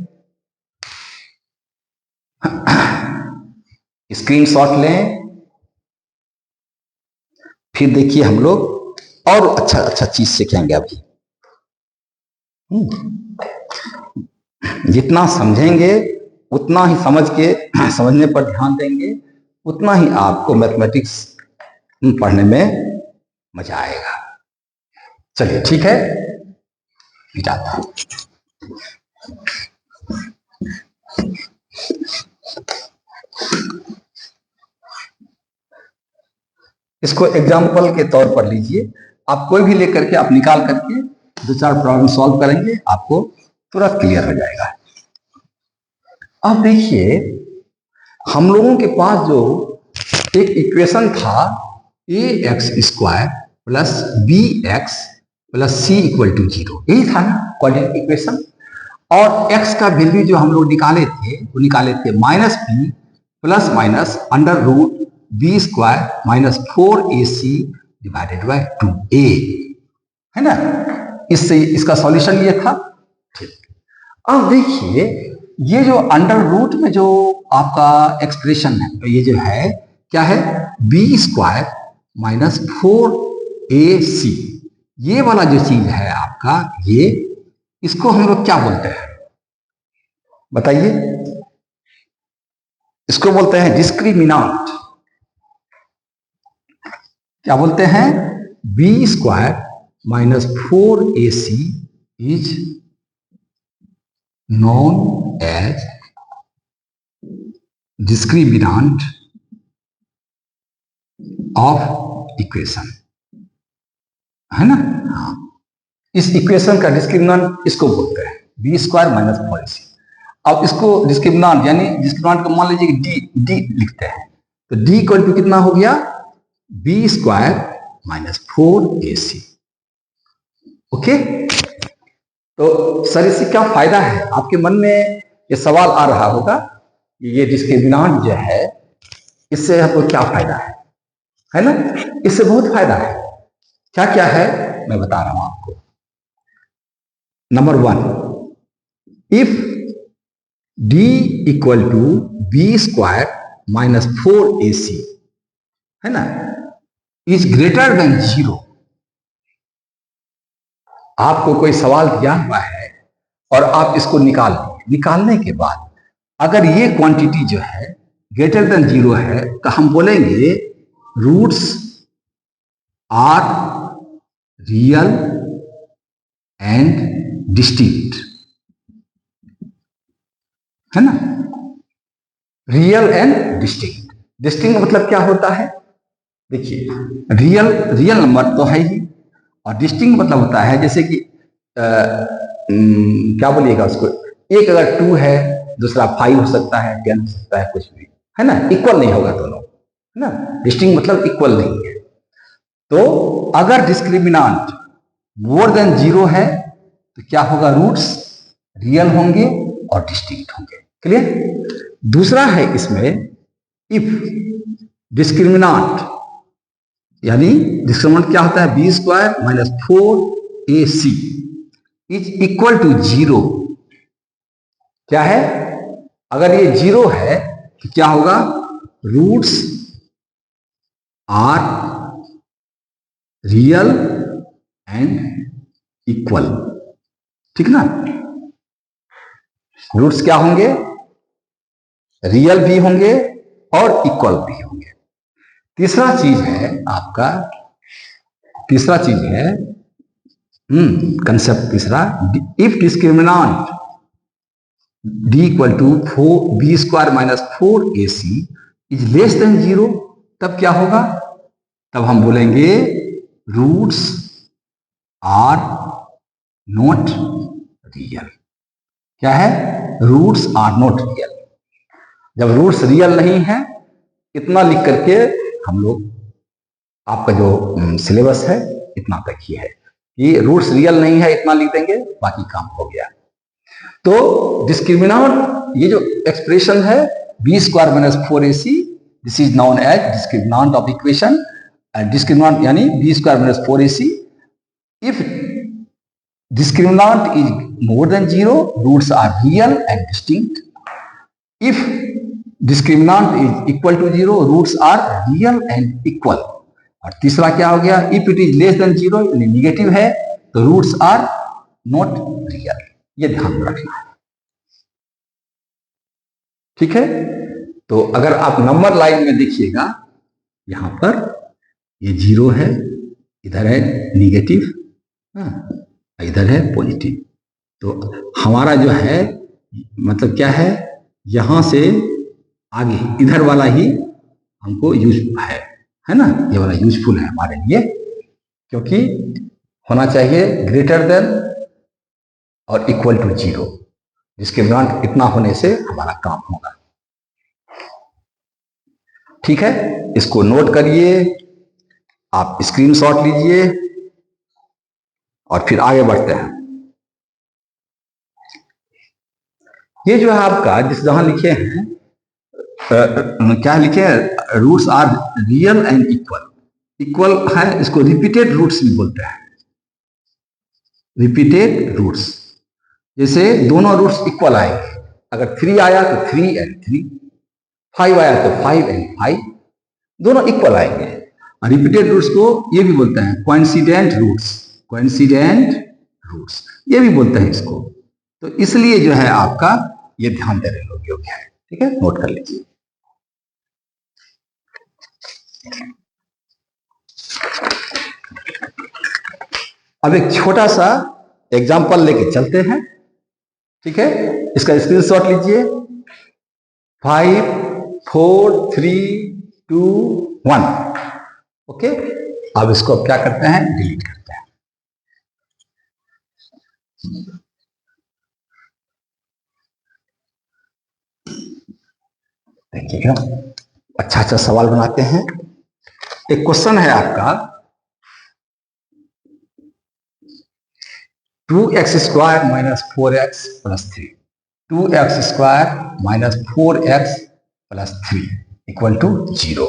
स्क्रीनशॉट लें, फिर देखिए हम लोग और अच्छा चीज सीखेंगे। अभी जितना समझेंगे उतना ही समझने पर ध्यान देंगे, उतना ही आपको मैथमेटिक्स पढ़ने में मजा आएगा। चलिए ठीक है, जाता हूं। इसको एग्जाम्पल के तौर पर लीजिए, आप कोई भी लेकर के आप निकाल करके 2-4 प्रॉब्लम सॉल्व करेंगे, आपको तुरंत क्लियर हो जाएगा। अब देखिए हम लोगों के पास जो एक इक्वेशन था A x square plus B x plus C equal to 0, यही था ना क्वाड्रेटिक इक्वेशन। और x का वैल्यू जो हम लोग निकाले थे वो निकाले थे minus B plus minus under root B square minus 4ac divided by 2a, है ना। इससे इसका सॉल्यूशन ये था। ठीक, अब देखिए ये जो अंडर रूट में जो आपका एक्सप्रेशन है तो ये जो है क्या है, बी स्क्वायर माइनस 4ac, ये वाला जो चीज है आपका, ये इसको हम लोग क्या बोलते हैं बताइए? इसको बोलते हैं डिस्क्रिमिनांट। क्या बोलते हैं? B square minus 4ac is known as discriminant of equation, है ना। हाँ, इस इक्वेशन का डिस्क्रिमिनांट इसको बोलते हैं बी स्क्वायर माइनस 4ac। अब इसको डिस्क्रिमिनांट यानी डिस्क्रिमिनांट को मान लीजिए कि डी लिखते हैं, तो डी इक्वल टू कितना हो गया, b square minus 4ac। Okay, तो सर इससे क्या फायदा है? आपके मन में ये सवाल आ रहा होगा कि ये डिस्क्रिमिनांट जो है इससे आपको क्या फायदा है ना। इससे बहुत फायदा है। क्या क्या है मैं बता रहा हूं आपको। Number 1, if d equal to b square minus 4ac, है ना, इज ग्रेटर देन 0। आपको कोई सवाल दिया हुआ है और आप इसको निकालने के बाद अगर ये क्वांटिटी जो है ग्रेटर देन 0 है तो हम बोलेंगे roots are real and distinct, है ना। रियल एंड डिस्टिंक्ट, डिस्टिंक्ट मतलब क्या होता है? देखिए रियल नंबर तो है ही, और डिस्टिंक्ट मतलब होता है जैसे कि क्या बोलिएगा उसको, एक अगर 2 है दूसरा 5 हो सकता है, 10 हो सकता है, कुछ भी, है ना। इक्वल नहीं होगा दोनों, है ना। डिस्टिंक्ट मतलब इक्वल नहीं है। तो अगर डिस्क्रिमिनांट मोर देन 0 है तो क्या होगा, रूट्स रियल होंगे और डिस्टिंक्ट होंगे। क्लियर? दूसरा है इसमें इफ डिस्क्रिमिनांट, यानी डिस्क्रिमिनांट क्या होता है, B square minus 4ac is equal to 0। क्या है? अगर ये 0 है तो क्या होगा, roots are real and equal, ठीक ना। रूट्स क्या होंगे, रियल भी होंगे और इक्वल भी होंगे। तीसरा चीज है आपका, तीसरा चीज है कंसेप्ट तीसरा, if discriminant d equal to 4b square minus 4ac is less than 0, तब क्या होगा, तब हम बोलेंगे रूट्स आर नॉट रियल। क्या है? Roots are not real. जब रूट्स रियल नहीं है, इतना लिख करके हम लोग, आपका जो सिलेबस है इतना तक ही है कि रूट्स रियल नहीं है, इतना लिख देंगे, बाकी काम हो गया। तो डिस्क्रिमिनांट, ये जो एक्सप्रेशन है B square minus 4ac, this is known as discriminant of equation. Discriminant यानी B square minus 4ac, if discriminant is more than 0, roots are real and distinct. If discriminant is equal to 0, roots are real and equal. और तीसरा क्या हो गया, if it is less than 0 यानी negative है तो roots are not real। ये ध्यान रखना है, ठीक है। तो अगर आप नंबर लाइन में देखिएगा, यहां पर ये 0 है, इधर है निगेटिव, इधर है पॉजिटिव। तो हमारा जो है मतलब क्या है, यहां से आगे इधर वाला ही हमको यूजफुल है ना, ये वाला यूजफुल है हमारे लिए, क्योंकि होना चाहिए ग्रेटर देन और इक्वल टू 0। डिस्क्रिमिनांट इतना होने से हमारा काम होगा। ठीक है, इसको नोट करिए, आप स्क्रीनशॉट लीजिए और फिर आगे बढ़ते हैं। ये जो है आपका जिस जहां लिखे हैं क्या लिखे हैं, roots are real and equal. Equal है, इसको रिपीटेड रूट्स भी बोलते हैं, रिपीटेड रूट्स। जैसे दोनों रूट्स इक्वल आएंगे, अगर 3 आया तो 3 एंड 3, 5 आया तो 5 एंड 5, दोनों इक्वल आएंगे। रिपीटेड रूट्स को ये भी बोलते हैं कोइंसिडेंट रूट्स, कोइंसिडेंट रूट्स ये भी बोलते हैं इसको। तो इसलिए जो है आपका ये ध्यान देने योग्य है, ठीक है, नोट कर लीजिए। अब एक छोटा सा एग्जांपल लेके चलते हैं, ठीक है, इसका स्क्रीनशॉट लीजिए। 5 4 3 2 1, ओके। अब इसको क्या करते हैं, डिलीट करते हैं। देखिएगा, अच्छा अच्छा सवाल बनाते हैं। एक क्वेश्चन है आपका, 2x² minus 4x plus 3, 2x² minus 4x plus 3 equal to 0।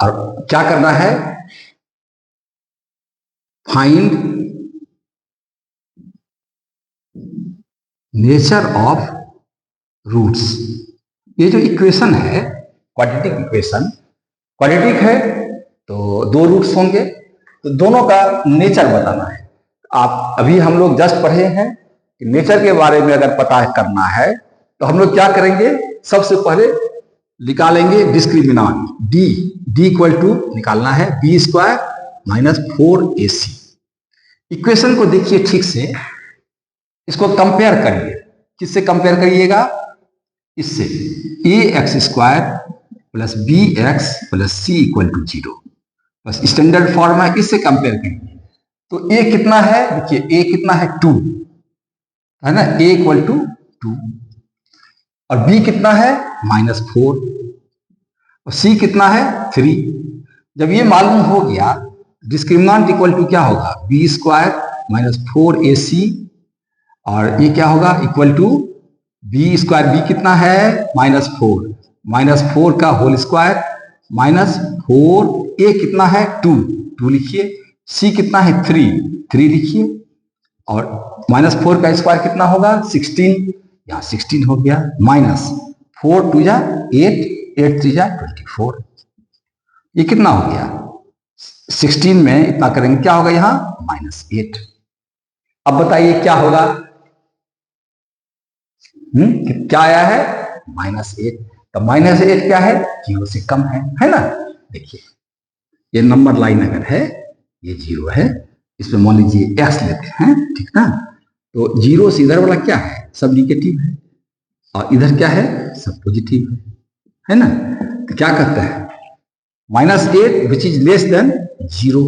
और क्या करना है, फाइंड नेचर ऑफ रूट्स। ये जो इक्वेशन है क्वाड्रेटिक इक्वेशन, क्वाड्रेटिक है तो दो रूट्स होंगे, तो दोनों का नेचर बताना है। आप अभी हम लोग जस्ट पढ़े हैं कि नेचर के बारे में अगर पता करना है तो हम लोग क्या करेंगे, सबसे पहले निकालेंगे डिस्क्रिमिनांट डी, डी इक्वल टू निकालना है b² माइनस 4ac। इक्वेशन को देखिए ठीक से, इसको कंपेयर करिए। किससे कंपेयर करिएगा, इससे ax² plus bx plus c equal to 0, बस स्टैंडर्ड फॉर्म है, इससे कंपेयर करिए। तो a कितना है, देखिए a कितना है 2 है ना, a इक्वल टू 2, और b कितना है -4, और c कितना है 3। जब ये मालूम हो गया, डिस्क्रिमिनेंट इक्वल टू क्या होगा, b² माइनस 4ac, और ये क्या होगा इक्वल टू b², b कितना है -4, -4 का होल स्क्वायर माइनस 4, a कितना है 2, 2 लिखिए, c कितना है 3, 3 लिखिए, और -4 का स्क्वायर कितना होगा 16, यहाँ 16 हो गया, माइनस 4 2 जा 8, 8 3 जा 24, ये कितना हो गया 16 में इतना करेंगे क्या होगा यहाँ -8। अब बताइए क्या होगा, क्या आया है -8, तो -8 क्या है, 0 से कम है ना। देखिए ये नंबर लाइन अगर है, ये 0 है, इसमें मान लीजिए x लेते हैं, ठीक ना, तो 0 से इधर वाला क्या है, सब निगेटिव है, और इधर क्या है, सब पॉजिटिव है ना। तो क्या कहते हैं, -8 विच इज लेस देन 0।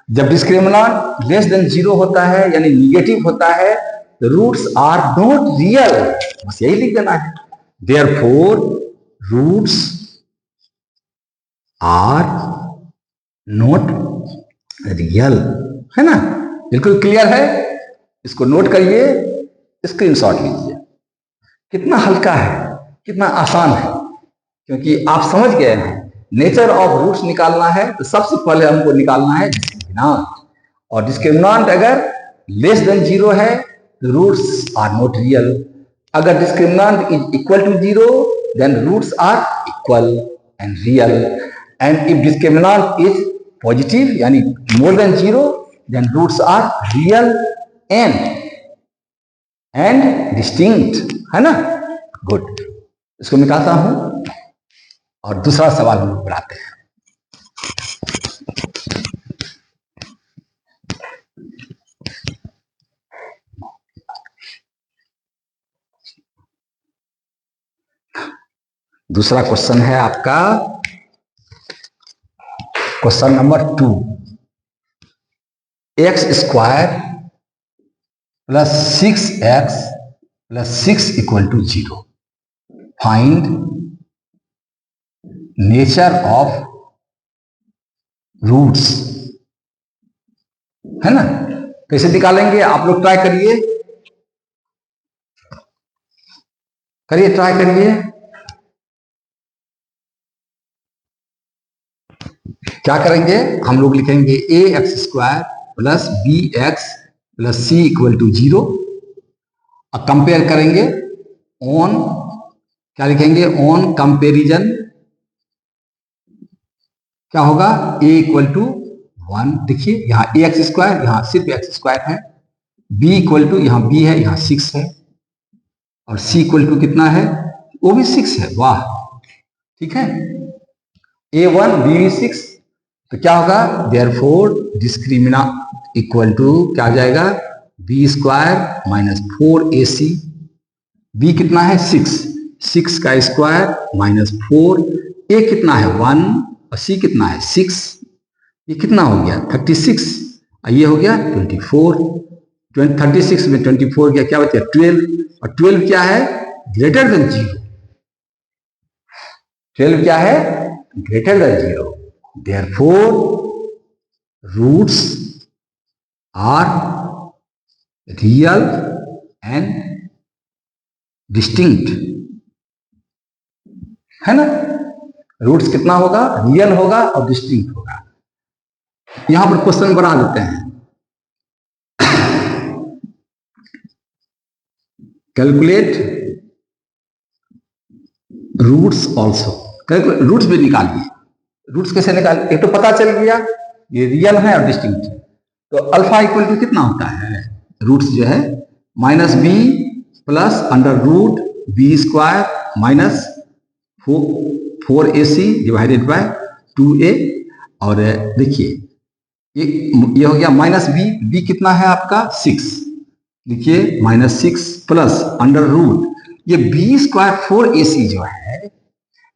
जब डिस्क्रिमिनेंट लेस देन 0 होता है यानी निगेटिव होता है, रूट्स आर नॉट रियल, बस यही लिख देना है। Therefore roots are not real, है ना, बिल्कुल क्लियर है। इसको नोट करिए, स्क्रीनशॉट लीजिए। कितना हल्का है, कितना आसान है, क्योंकि आप समझ गए हैं नेचर ऑफ रूट्स निकालना है तो सबसे पहले हमको निकालना है डिस्क्रिमिनेंट, और डिस्क्रिमिनेंट अगर लेस देन 0 है तो रूट्स आर नॉट रियल। अगर discriminant is equal to 0 then roots are equal and real, and if discriminant is positive यानी more than 0 then roots are real and distinct, है ना। Good, इसको निकालता हूं और दूसरा सवाल हम लोग बढ़ाते हैं। दूसरा क्वेश्चन है आपका question number 2, x² plus 6x plus 6 equal to 0, find nature of roots, है ना। कैसे निकालेंगे आप लोग ट्राई करिए, ट्राई करिए। क्या करेंगे हम लोग, लिखेंगे A x square plus B x plus C equal to 0। अब कंपेयर करेंगे ऑन, क्या लिखेंगे, ऑन कंपेरिजन क्या होगा, ए इक्वल टू 1। देखिए यहाँ ए एक्स स्क्वायर, यहाँ सिर्फ एक्स स्क्वायर है, बी इक्वल टू, यहाँ बी है, यहाँ 6 है, और सी इक्वल टू कितना है, वो भी 6 है। वाह, ठीक है, A1 B6, तो क्या होगा, देयरफॉर डिस्क्रिमिना इक्वल टू क्या आ जाएगा, b square minus 4AC। B कितना है 6, 6 का स्क्वायर माइनस 4, ए कितना है 1 और सी कितना है 6, ये कितना हो गया 36, ये हो गया 24। 36 में 24 गया, क्या बचा 12, और 12 क्या है, ग्रेटर देन 0। 12 क्या है, greater than 0। Therefore, roots are real and distinct, है ना। रूट्स कितना होगा, रियल होगा और डिस्टिंक्ट होगा। यहां पर क्वेश्चन बना देते हैं, कैलकुलेट रूट्स ऑल्सो, रूट्स भी निकालिए। रूट्स कैसे निकाल, एक तो पता चल गया ये रियल है और डिस्टिंक्ट है, तो अल्फा इक्वल टू कितना होता है, रूट्स जो है minus B plus under root B square minus 4AC divided by 2A। और देखिए ये हो गया माइनस बी, बी कितना है आपका 6, लिखिए माइनस 6 प्लस अंडर रूट ये बी स्क्वायर 4AC जो है,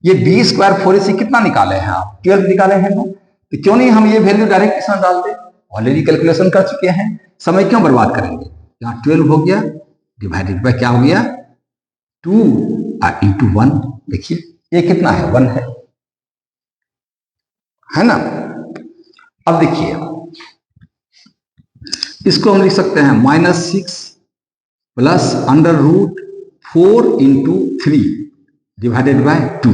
ये बी स्क्वायर 4AC कितना निकाले हैं आप, 12 निकाले हैं ना, तो क्यों नहीं हम ये वैल्यू डायरेक्ट इसमें डाल दें, ऑलरेडी कैलकुलेशन कर चुके हैं, समय क्यों बर्बाद करेंगे। यहाँ 12 हो गया डिवाइडेड बाय क्या हो गया 2 इंटू 1। देखिए ये कितना है 1 है ना। अब देखिए इसको हम लिख सकते हैं minus 6 plus under root 4 into 3 divided by 2।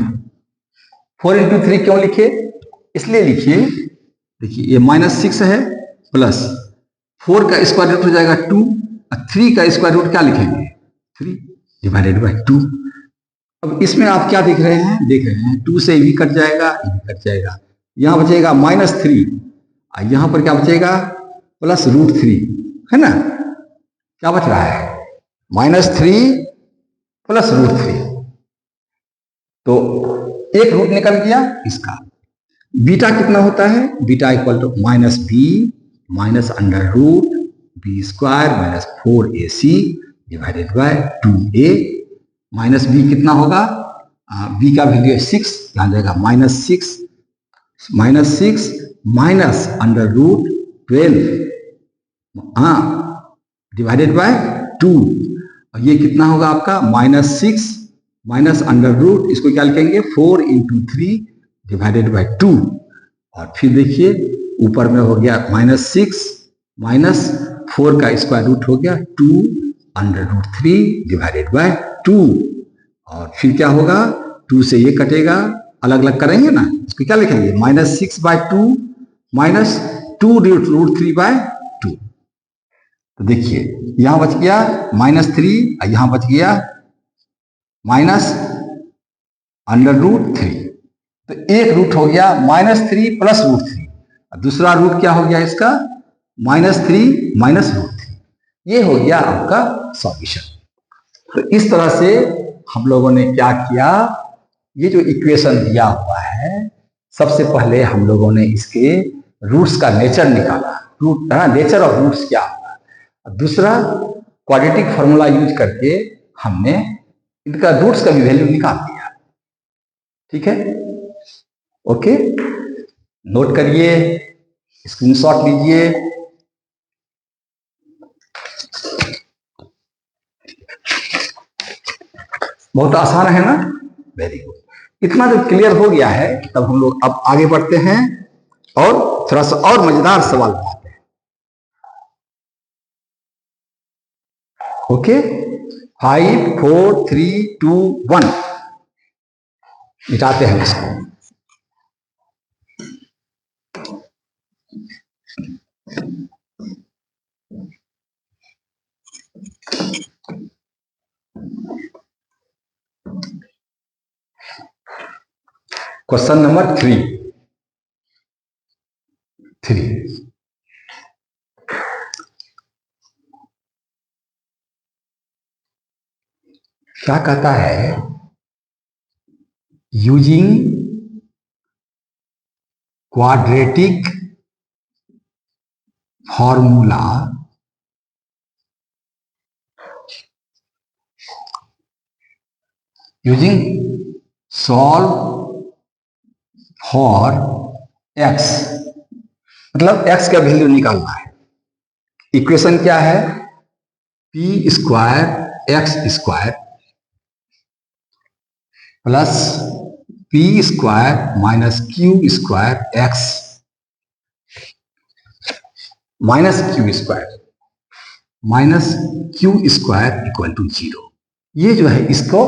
4 into 3 क्यों लिखे, इसलिए लिखिए, देखिए ये माइनस 6 है प्लस 4 का स्क्वायर रूट हो जाएगा 2, और 3 का स्क्वायर रूट क्या लिखेंगे 3 डिवाइडेड बाय 2। अब इसमें आप क्या देख रहे हैं, देख रहे हैं 2 से भी कट जाएगा, ये भी कट जाएगा, यहां बचेगा माइनस 3, और यहां पर क्या बचेगा प्लस रूट 3, है ना। क्या बच रहा है माइनस 3 प्लस रूट 3, तो एक रूट निकल गया इसका। बीटा कितना होता है, beta equal to minus B minus under root B square minus 4AC divided by 2A। Minus b कितना होगा, बी का वैल्यू है 6, यहाँ जाएगा minus 6 minus under root 12 divided by 2, और ये कितना होगा आपका माइनस 6 माइनस अंडर रूट, इसको क्या लिखेंगे 4 इंटू 3 डिवाइडेड बाय 2, और फिर देखिए ऊपर में हो गया माइनस 6 माइनस 4 का स्क्वायर रूट हो गया 2 अंडर रूट 3 डिवाइडेड बाय 2, और फिर क्या होगा 2 से ये कटेगा, अलग अलग करेंगे ना, इसको क्या लिखेंगे minus 6 by 2 minus 2 root 3 by 2। तो देखिए यहां बच गया माइनस 3, यहां बच गया माइनस अंडर रूट 3, तो एक रूट हो गया माइनस 3 प्लस रूट 3, दूसरा रूट क्या हो गया इसका माइनस 3 माइनस रूट 3, ये हो गया आपका सॉल्यूशन। तो इस तरह से हम लोगों ने क्या किया, ये जो इक्वेशन दिया हुआ है सबसे पहले हम लोगों ने इसके रूट्स का नेचर निकाला, रूट नेचर ऑफ रूट्स क्या होगा, दूसरा क्वाड्रेटिक फॉर्मूला यूज करके हमने इनका रूट्स का भी वैल्यू निकाल दिया। ठीक है, ओके, नोट करिए, स्क्रीनशॉट लीजिए। बहुत आसान है ना, वेरी गुड। इतना जब क्लियर हो गया है तब हम लोग अब आगे बढ़ते हैं और थोड़ा सा और मजेदार सवाल बनाते हैं। ओके, 5 4 3 2 1 मिटाते हैं इसको। क्वेश्चन नंबर 3 क्या कहता है, using quadratic formula using solve for x, मतलब एक्स का वैल्यू निकालना है। इक्वेशन क्या है, P square x square plus p square minus Q square x minus Q square equal to 0। ये जो है इसको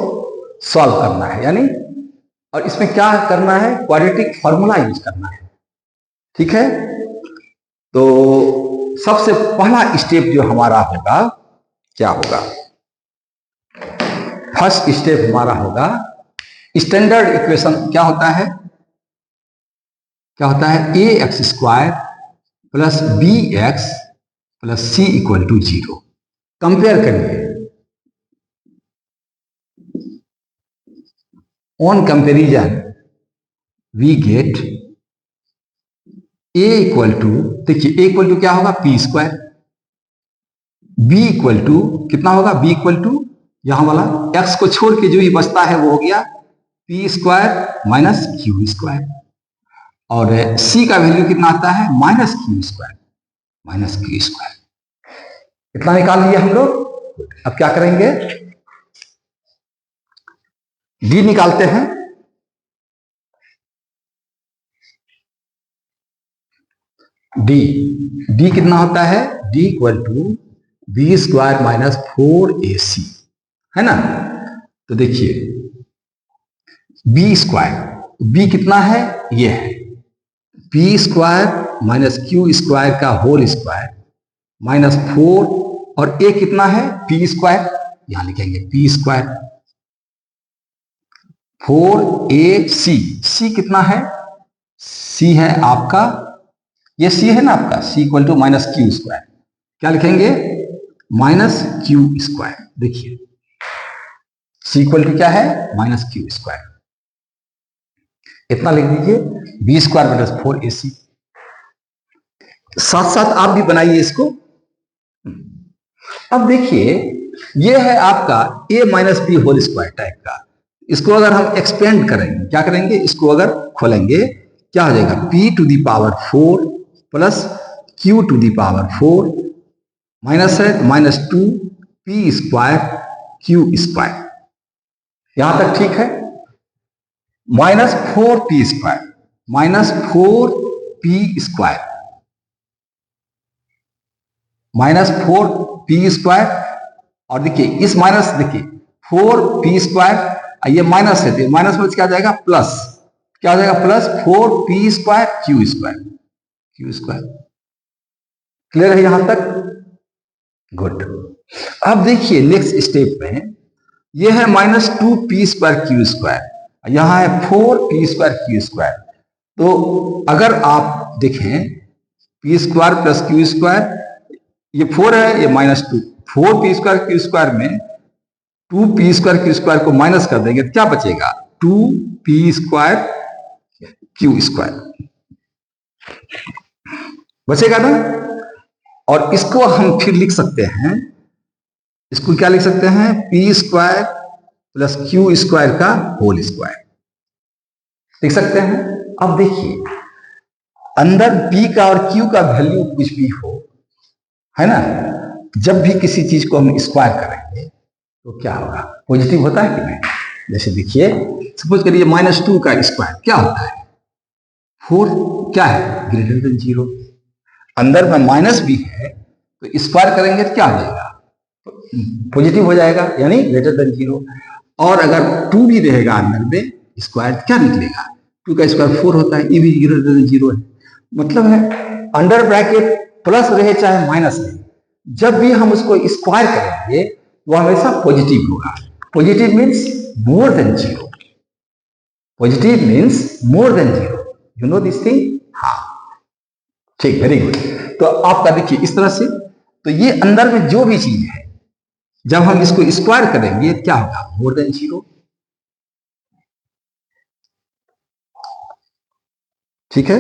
सॉल्व करना है, यानी और इसमें क्या करना है, क्वाड्रेटिक फॉर्मूला यूज करना है। ठीक है, तो सबसे पहला स्टेप जो हमारा होगा, क्या होगा, फर्स्ट स्टेप हमारा होगा, स्टैंडर्ड इक्वेशन क्या होता है, A x square plus B x plus C equal to 0। Compare करिए, on comparison we get A equal to, देखिए ए इक्वल टू क्या होगा, P square, B equal to कितना होगा, बी इक्वल टू यहां वाला एक्स को छोड़ के जो ही बचता है वो हो गया P square minus Q square, और सी का वैल्यू कितना आता है, माइनस क्यू स्क्वायर। इतना निकाल लिया हम लोग। अब क्या करेंगे, डी निकालते हैं। डी कितना होता है, d equal to b square minus 4ac, है ना। तो देखिए बी स्क्वायर, बी कितना है, ये है P square minus Q square का होल स्क्वायर माइनस 4, और ए कितना है, पी स्क्वायर, यहां लिखेंगे पी स्क्वायर 4ac, सी कितना है, सी है आपका, ये सी है ना आपका, C equal to minus Q square, क्या लिखेंगे, माइनस क्यू स्क्वायर। देखिए सी इक्वल टू क्या है, माइनस क्यू स्क्वायर, इतना लिख दीजिए, बी स्क्वायर माइनस 4ac। साथ साथ आप भी बनाइए इसको। अब देखिए ये है आपका a minus b whole square type का, इसको अगर हम एक्सपेंड करेंगे, क्या करेंगे, इसको अगर खोलेंगे क्या हो जाएगा, p to the power 4 plus q to the power 4 minus है minus 2 p square q square, यहां तक ठीक है, minus 4p square minus 4p square minus 4p square, और देखिए इस माइनस, देखिए 4p स्क्वायर, ये माइनस है तो माइनस में क्या आ जाएगा, प्लस, क्या हो जाएगा, plus 4p square Q square. Clear है यहां तक, गुड। अब देखिए नेक्स्ट स्टेप में ये है minus 2p square Q square, यहां है 4p स्क्वायर क्यू स्क्वायर। तो अगर आप देखें p square plus Q square, ये 4 है, ये minus 2, 4p square Q square में 2p स्क्वायर क्यू स्क्वायर को माइनस कर देंगे तो क्या बचेगा, 2p स्क्वायर क्यू स्क्वायर बचेगा ना। और इसको हम फिर लिख सकते हैं, इसको क्या लिख सकते हैं, p square plus Q square का होल स्क्वायर लिख सकते हैं। अब देखिए अंदर p का और q का वैल्यू कुछ भी हो, है ना, जब भी किसी चीज को हम स्क्वायर करेंगे तो क्या होगा, पॉजिटिव होता है कि नहीं। जैसे देखिए सपोज करिए -2 का स्क्वायर क्या होता है 4, क्या है ग्रेटर देन 0। अंदर में माइनस भी है तो स्क्वायर करेंगे तो क्या हो जाएगा, पॉजिटिव हो जाएगा, यानी ग्रेटर देन 0। और अगर 2 भी रहेगा अंदर में स्क्वायर क्या निकलेगा, 2 का स्क्वायर 4 होता है, ये भी ग्रेटर देन 0 है। मतलब है अंडर ब्रैकेट प्लस रहे चाहे माइनस रहे, जब भी हम उसको स्क्वायर करेंगे वो हमेशा पॉजिटिव होगा। Positive means more than 0, positive means more than 0, you know this thing. हाँ ठीक, वेरी गुड। तो आपका देखिए इस तरह से, तो ये अंदर में जो भी चीज है जब हम इसको स्क्वायर करेंगे क्या होगा, मोर देन 0। ठीक है,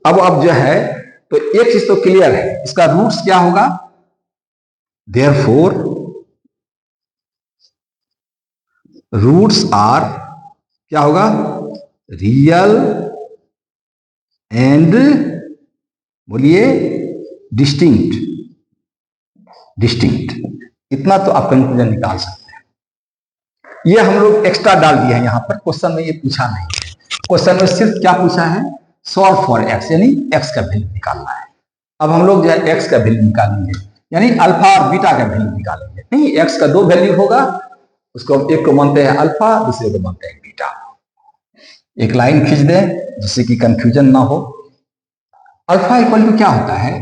अब जो है तो एक चीज तो क्लियर है, इसका रूट्स क्या होगा, देयरफॉर रूट्स आर क्या होगा, रियल एंड बोलिए डिस्टिंक्ट, डिस्टिंक्ट। इतना तो आप कंक्लूजन निकाल सकते हैं। ये हम लोग एक्स्ट्रा डाल दिए हैं यहां पर, क्वेश्चन में ये पूछा नहीं है। क्वेश्चन में सिर्फ क्या पूछा है, सॉल्व फॉर एक्स, यानी एक्स का वैल्यू निकालना है। अब हम लोग जो है एक्स का वैल्यू निकालेंगे, यानी अल्फा और बीटा का वैल्यू निकालेंगे। नहीं, एक्स का 2 वैल्यू होगा, उसको एक को मानते हैं अल्फा, दूसरे को मानते हैं बीटा। एक लाइन खींच दें जिससे कि कंफ्यूजन ना हो। अल्फा इक्वल टू क्या होता है,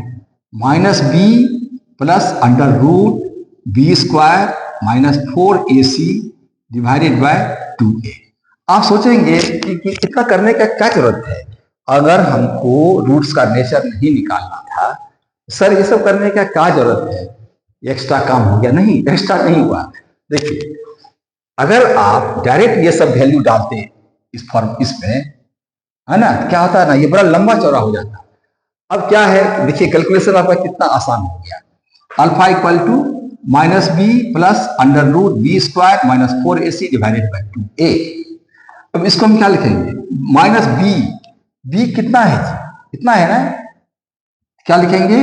-b plus under root B square -4ac divided by 2a। आप सोचेंगे कि इतना करने का क्या जरूरत है, अगर हमको रूट्स का नेचर नहीं निकालना था सर, ये सब करने का क्या जरूरत है, एक्स्ट्रा काम हो गया। नहीं, एक्स्ट्रा नहीं हुआ। देखिए अगर आप डायरेक्ट ये सब वैल्यू डालते इस फॉर्म इसमें, है ना, क्या होता है ना, ये बड़ा लंबा चौड़ा हो जाता। अब क्या है, देखिए कैलकुलेशन आपका कितना आसान हो गया। Alpha equal to -b plus under root B square -4ac divided by 2a। अब इसको हम क्या लिखेंगे, -b कितना है जी, इतना है ना, क्या लिखेंगे,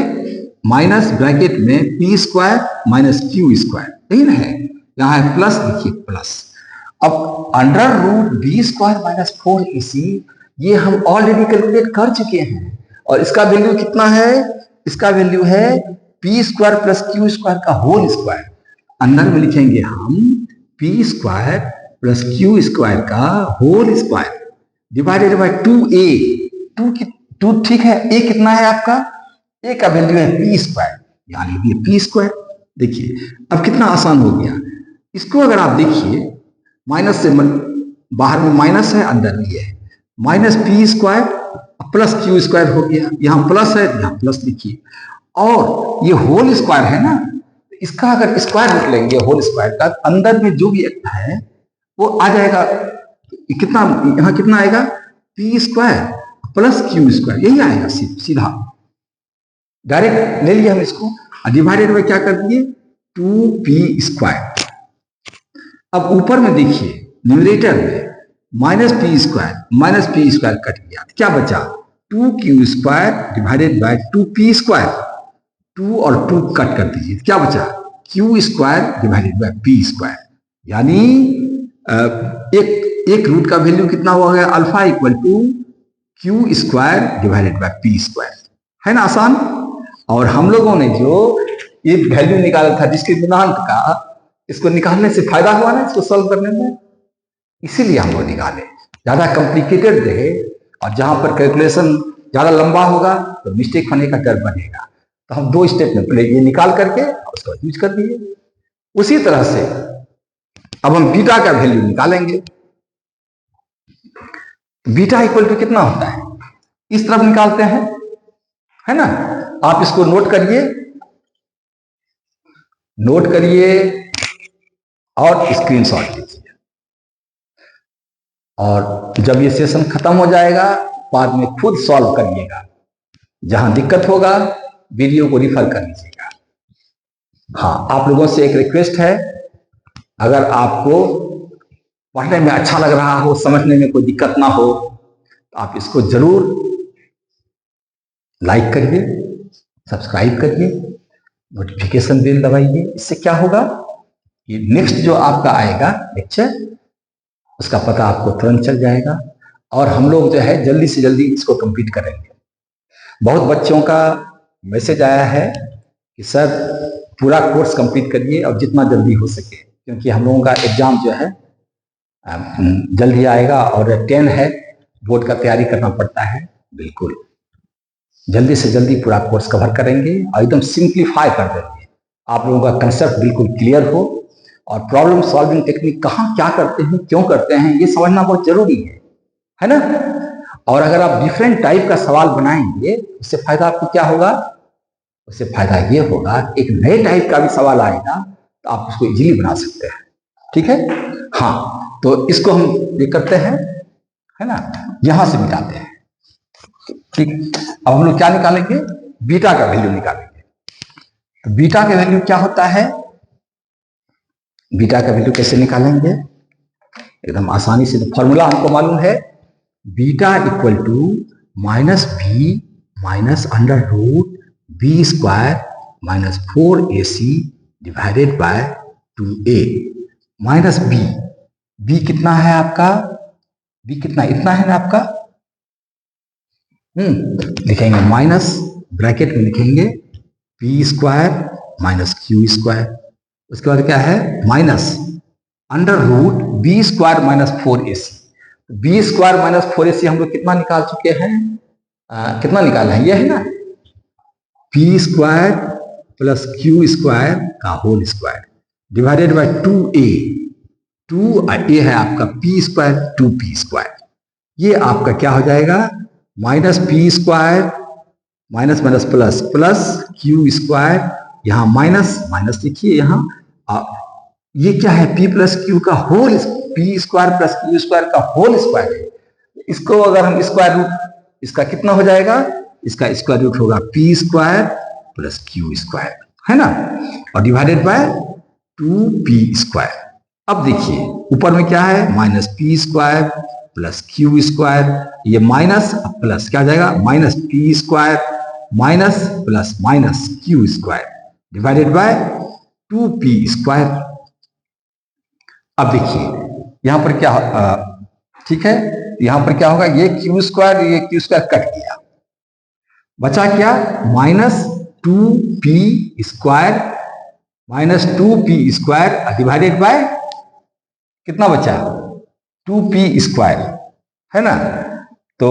माइनस ब्रैकेट में p स्क्वायर -q स्क्वायर, यही ना है, यहां है प्लस, लिखिए प्लस। अब under root B square -4ac ये हम ऑलरेडी कैलकुलेट कर चुके हैं, और इसका वैल्यू कितना है, इसका वैल्यू है P square plus Q square का होल स्क्वायर। अंदर में लिखेंगे हम P square plus Q square का whole square divided by 2a। 2 ठीक है, a कितना है आपका, a का वैल्यू है पी स्क्वायर, यानी ये पी स्क्वायर। देखिए अब कितना आसान हो गया। इसको अगर आप देखिए, माइनस से बाहर में माइनस है, अंदर में ये है -p square plus Q square हो गया, यहां प्लस है, यहां प्लस लिखिए, और ये होल स्क्वायर है ना, इसका अगर स्क्वायर लिख लेंगे होल स्क्वायर का, अंदर में जो भी है वो आ जाएगा, कितना यहां कितना आएगा, P square plus Q square, यही आएगा सीधा, डायरेक्ट ले लिया हम इसको, डिवाइडेड में क्या कर दिए 2p स्क्वायर। अब ऊपर में देखिए न्यूमरेटर में -p स्क्वायर कट गया, क्या बचा 2q square divided bye 2p square, 2 और 2 कट कर दीजिए, क्या बचा q square divided by p square, यानी एक रूट का वैल्यू कितना हो गया, alpha equal to q square divided by p square, है ना आसान। और हम लोगों ने जो ये वैल्यू निकाला था डिस्क्रिमिनेंट का, इसको निकालने से फायदा हुआ ना, इसको सॉल्व करने में, इसीलिए हम लोग निकाले। ज्यादा कॉम्प्लिकेटेड रहे और जहां पर कैलकुलेशन ज्यादा लंबा होगा तो मिस्टेक होने का डर बनेगा, तो हम 2 स्टेप में पहले ये निकाल करके उसको यूज कर दिए। उसी तरह से अब हम बीटा का वैल्यू निकालेंगे। बीटा इक्वल टू कितना होता है, इस तरफ निकालते हैं, है ना, आप इसको नोट करिए और स्क्रीनशॉट लीजिए, और जब ये सेशन खत्म हो जाएगा बाद में खुद सॉल्व करिएगा। जहां दिक्कत होगा वीडियो को रिफर कर लीजिएगा। हाँ, आप लोगों से एक रिक्वेस्ट है, अगर आपको पढ़ने में अच्छा लग रहा हो, समझने में कोई दिक्कत ना हो, तो आप इसको जरूर लाइक करिए, सब्सक्राइब करिए, नोटिफिकेशन बेल दबाइए। इससे क्या होगा, ये नेक्स्ट जो आपका आएगा लेक्चर उसका पता आपको तुरंत चल जाएगा और हम लोग जो है जल्दी से जल्दी इसको कंप्लीट करेंगे। बहुत बच्चों का मैसेज आया है कि सर पूरा कोर्स कंप्लीट करिए और जितना जल्दी हो सके, क्योंकि हम लोगों का एग्जाम जो है जल्दी आएगा और 10 है, बोर्ड का तैयारी करना पड़ता है। बिल्कुल जल्दी से जल्दी पूरा कोर्स कवर करेंगे और एकदम सिंप्लीफाई कर देंगे, आप लोगों का कंसेप्ट बिल्कुल क्लियर हो और प्रॉब्लम सॉल्विंग टेक्निक कहाँ क्या करते हैं, क्यों करते हैं, ये समझना बहुत जरूरी है ना। और अगर आप डिफरेंट टाइप का सवाल बनाएंगे उससे फायदा आपको क्या होगा, उससे फायदा ये होगा एक नए टाइप का भी सवाल आएगा तो आप उसको इजीली बना सकते हैं। ठीक है, हाँ तो इसको हम ये करते हैं, है ना, यहां से मिटाते हैं। ठीक, अब हम लोग क्या निकालेंगे, बीटा का वैल्यू निकालेंगे। तो बीटा का वैल्यू क्या होता है, बीटा का वैल्यू कैसे निकालेंगे, एकदम आसानी से, तो फॉर्मूला हमको मालूम है, beta equal to minus B minus under root B square minus 4ac divided by 2a minus b. B कितना है आपका, बी कितना, इतना है ना आपका, लिखेंगे माइनस, ब्रैकेट में लिखेंगे b square minus Q square, उसके बाद क्या है minus under root B square minus 4ac। B square minus 4ac हम लोग कितना निकाल चुके हैं, कितना निकाला है, ये है ना, B square plus Q square का whole square divided by 2a, 2a है आपका पी स्क्वायर 2p स्क्वायर, ये आपका क्या हो जाएगा minus p square minus minus plus plus Q square, यहां माइनस माइनस लिखिए यहां, ये क्या है p प्लस क्यू का whole, p square plus Q square का होल स्क्वायर है। इसको अगर हम स्क्वायर रूट, इसका कितना हो जाएगा, इसका स्क्वायर रूट होगा P square plus Q square, है ना, और डिवाइडेड बाय 2p स्क्वायर। अब देखिए ऊपर में क्या है minus p square plus Q square, ये माइनस प्लस क्या हो जाएगा minus p square minus plus minus Q square divided bye 2p square. अब देखिए यहां पर क्या, ठीक है, यहां पर क्या होगा, ये क्यू स्क्वायर कट गया, बचा क्या minus 2p square minus 2p square divided bye कितना बचा 2p स्क्वायर, है ना। तो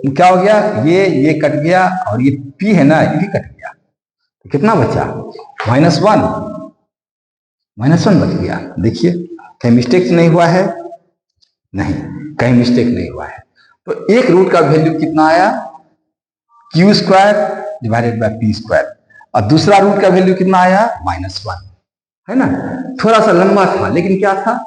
क्या हो गया, ये कट गया और ये p है ना, ये भी कट गया, तो कितना बचा -1, -1 बच गया। देखिए कहीं मिस्टेक नहीं हुआ है, नहीं कहीं मिस्टेक नहीं हुआ है। तो एक रूट का वैल्यू कितना आया Q square divided by P square, और दूसरा रूट का वैल्यू कितना आया -1, है ना। थोड़ा सा लंबा था लेकिन क्या था,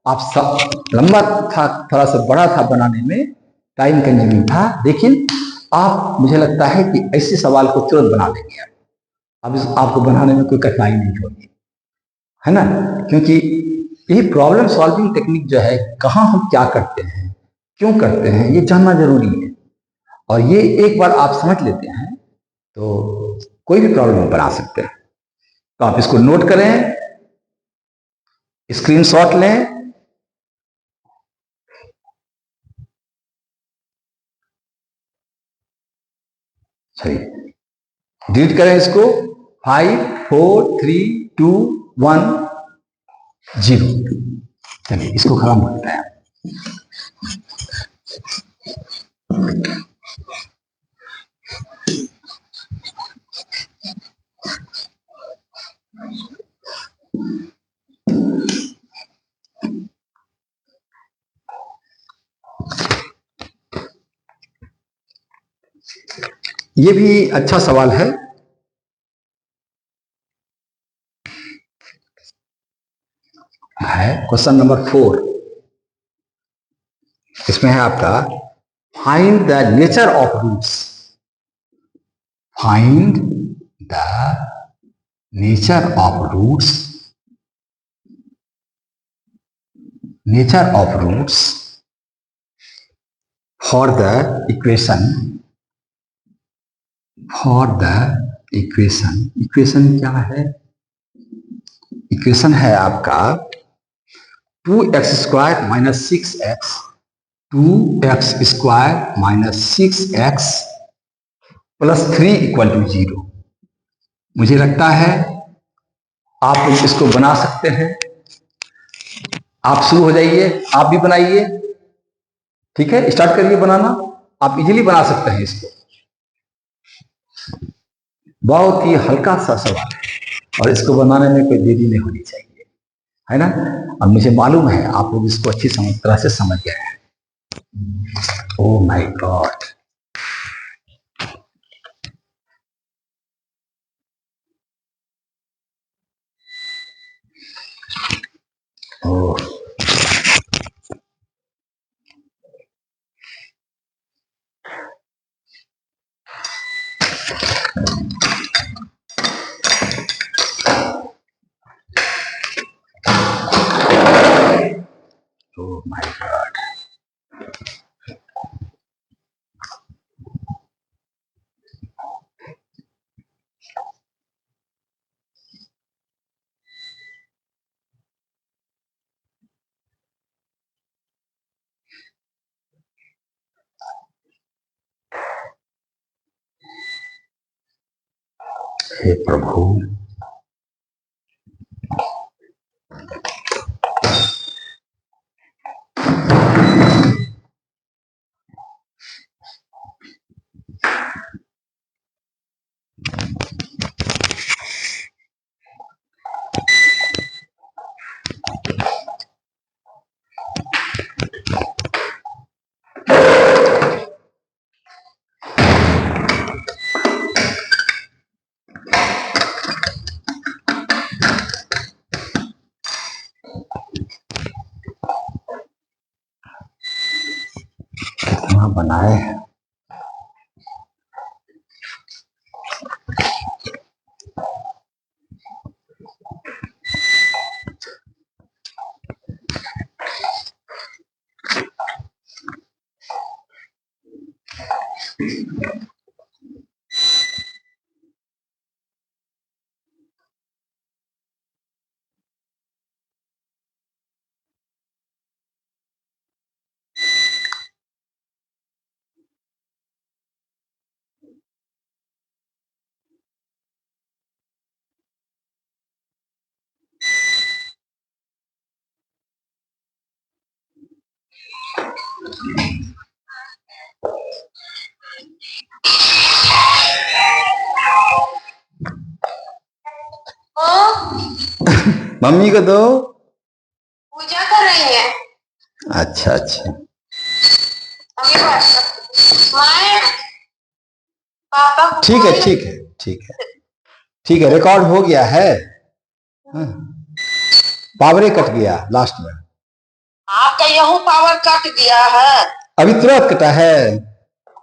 आप सब लंबा था, थोड़ा सा बड़ा था बनाने में, टाइम कंज्यूमिंग था, लेकिन आप मुझे लगता है कि ऐसे सवाल को तुरंत बना लेंगे। अब आपको बनाने में कोई कठिनाई नहीं होगी, है ना, क्योंकि ये प्रॉब्लम सॉल्विंग टेक्निक जो है, कहाँ हम क्या करते हैं, क्यों करते हैं, ये जानना जरूरी है। और ये एक बार आप समझ लेते हैं तो कोई भी प्रॉब्लम बना सकते हैं। तो आप इसको नोट करें, स्क्रीनशॉट लें, सही डिलीट करें इसको, 5 4 3 2 1 0। चलिए इसको खत्म करते हैं। ये भी अच्छा सवाल है, क्वेश्चन नंबर 4। इसमें है आपका find the nature of roots, find the nature of roots, nature of roots for the equation, for the equation, equation क्या है, इक्वेशन है आपका 2x² minus 6x, 2x² minus 6x plus 3 equal to 0। मुझे लगता है आप इसको बना सकते हैं। आप शुरू हो जाइए, आप भी बनाइए। ठीक है, स्टार्ट करिए बनाना। आप इजीली बना सकते हैं इसको। बहुत ही हल्का सा सवाल है और इसको बनाने में कोई देरी नहीं होनी चाहिए, है ना। अब मुझे मालूम है आप लोग इसको अच्छी तरह से समझ गए हैं। Oh my God, oh oh my God. हे प्रभु, कितना बनाए हैं। मम्मी को दो, पूजा कर रही है। अच्छा अच्छा, पापा को ठीक है ठीक है ठीक है ठीक है, रिकॉर्ड हो गया है। हाँ, पावरे कट गया लास्ट में। आपका यहू पावर कट गया है, अभी तुरंत कटा है।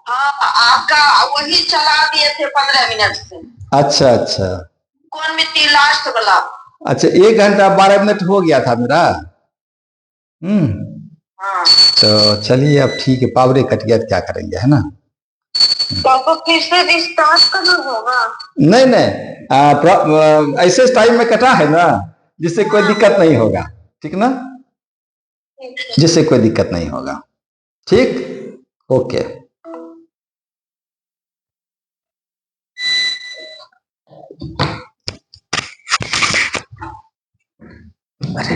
हाँ आपका वही चला दिए थे 15 मिनट से। अच्छा अच्छा कौन मिट्टी लास्ट वाला। अच्छा, 1 घंटा 12 मिनट हो गया था मेरा। हाँ तो चलिए अब ठीक है, पावरे कट गया तो क्या करेंगे, है ना। तो आपको फिर से रिस्टार्ट करना होगा। नहीं नहीं, ऐसे टाइम में कटा है ना, जिससे कोई दिक्कत नहीं होगा। ठीक ना, जिससे कोई दिक्कत नहीं होगा। ठीक, ओके। अरे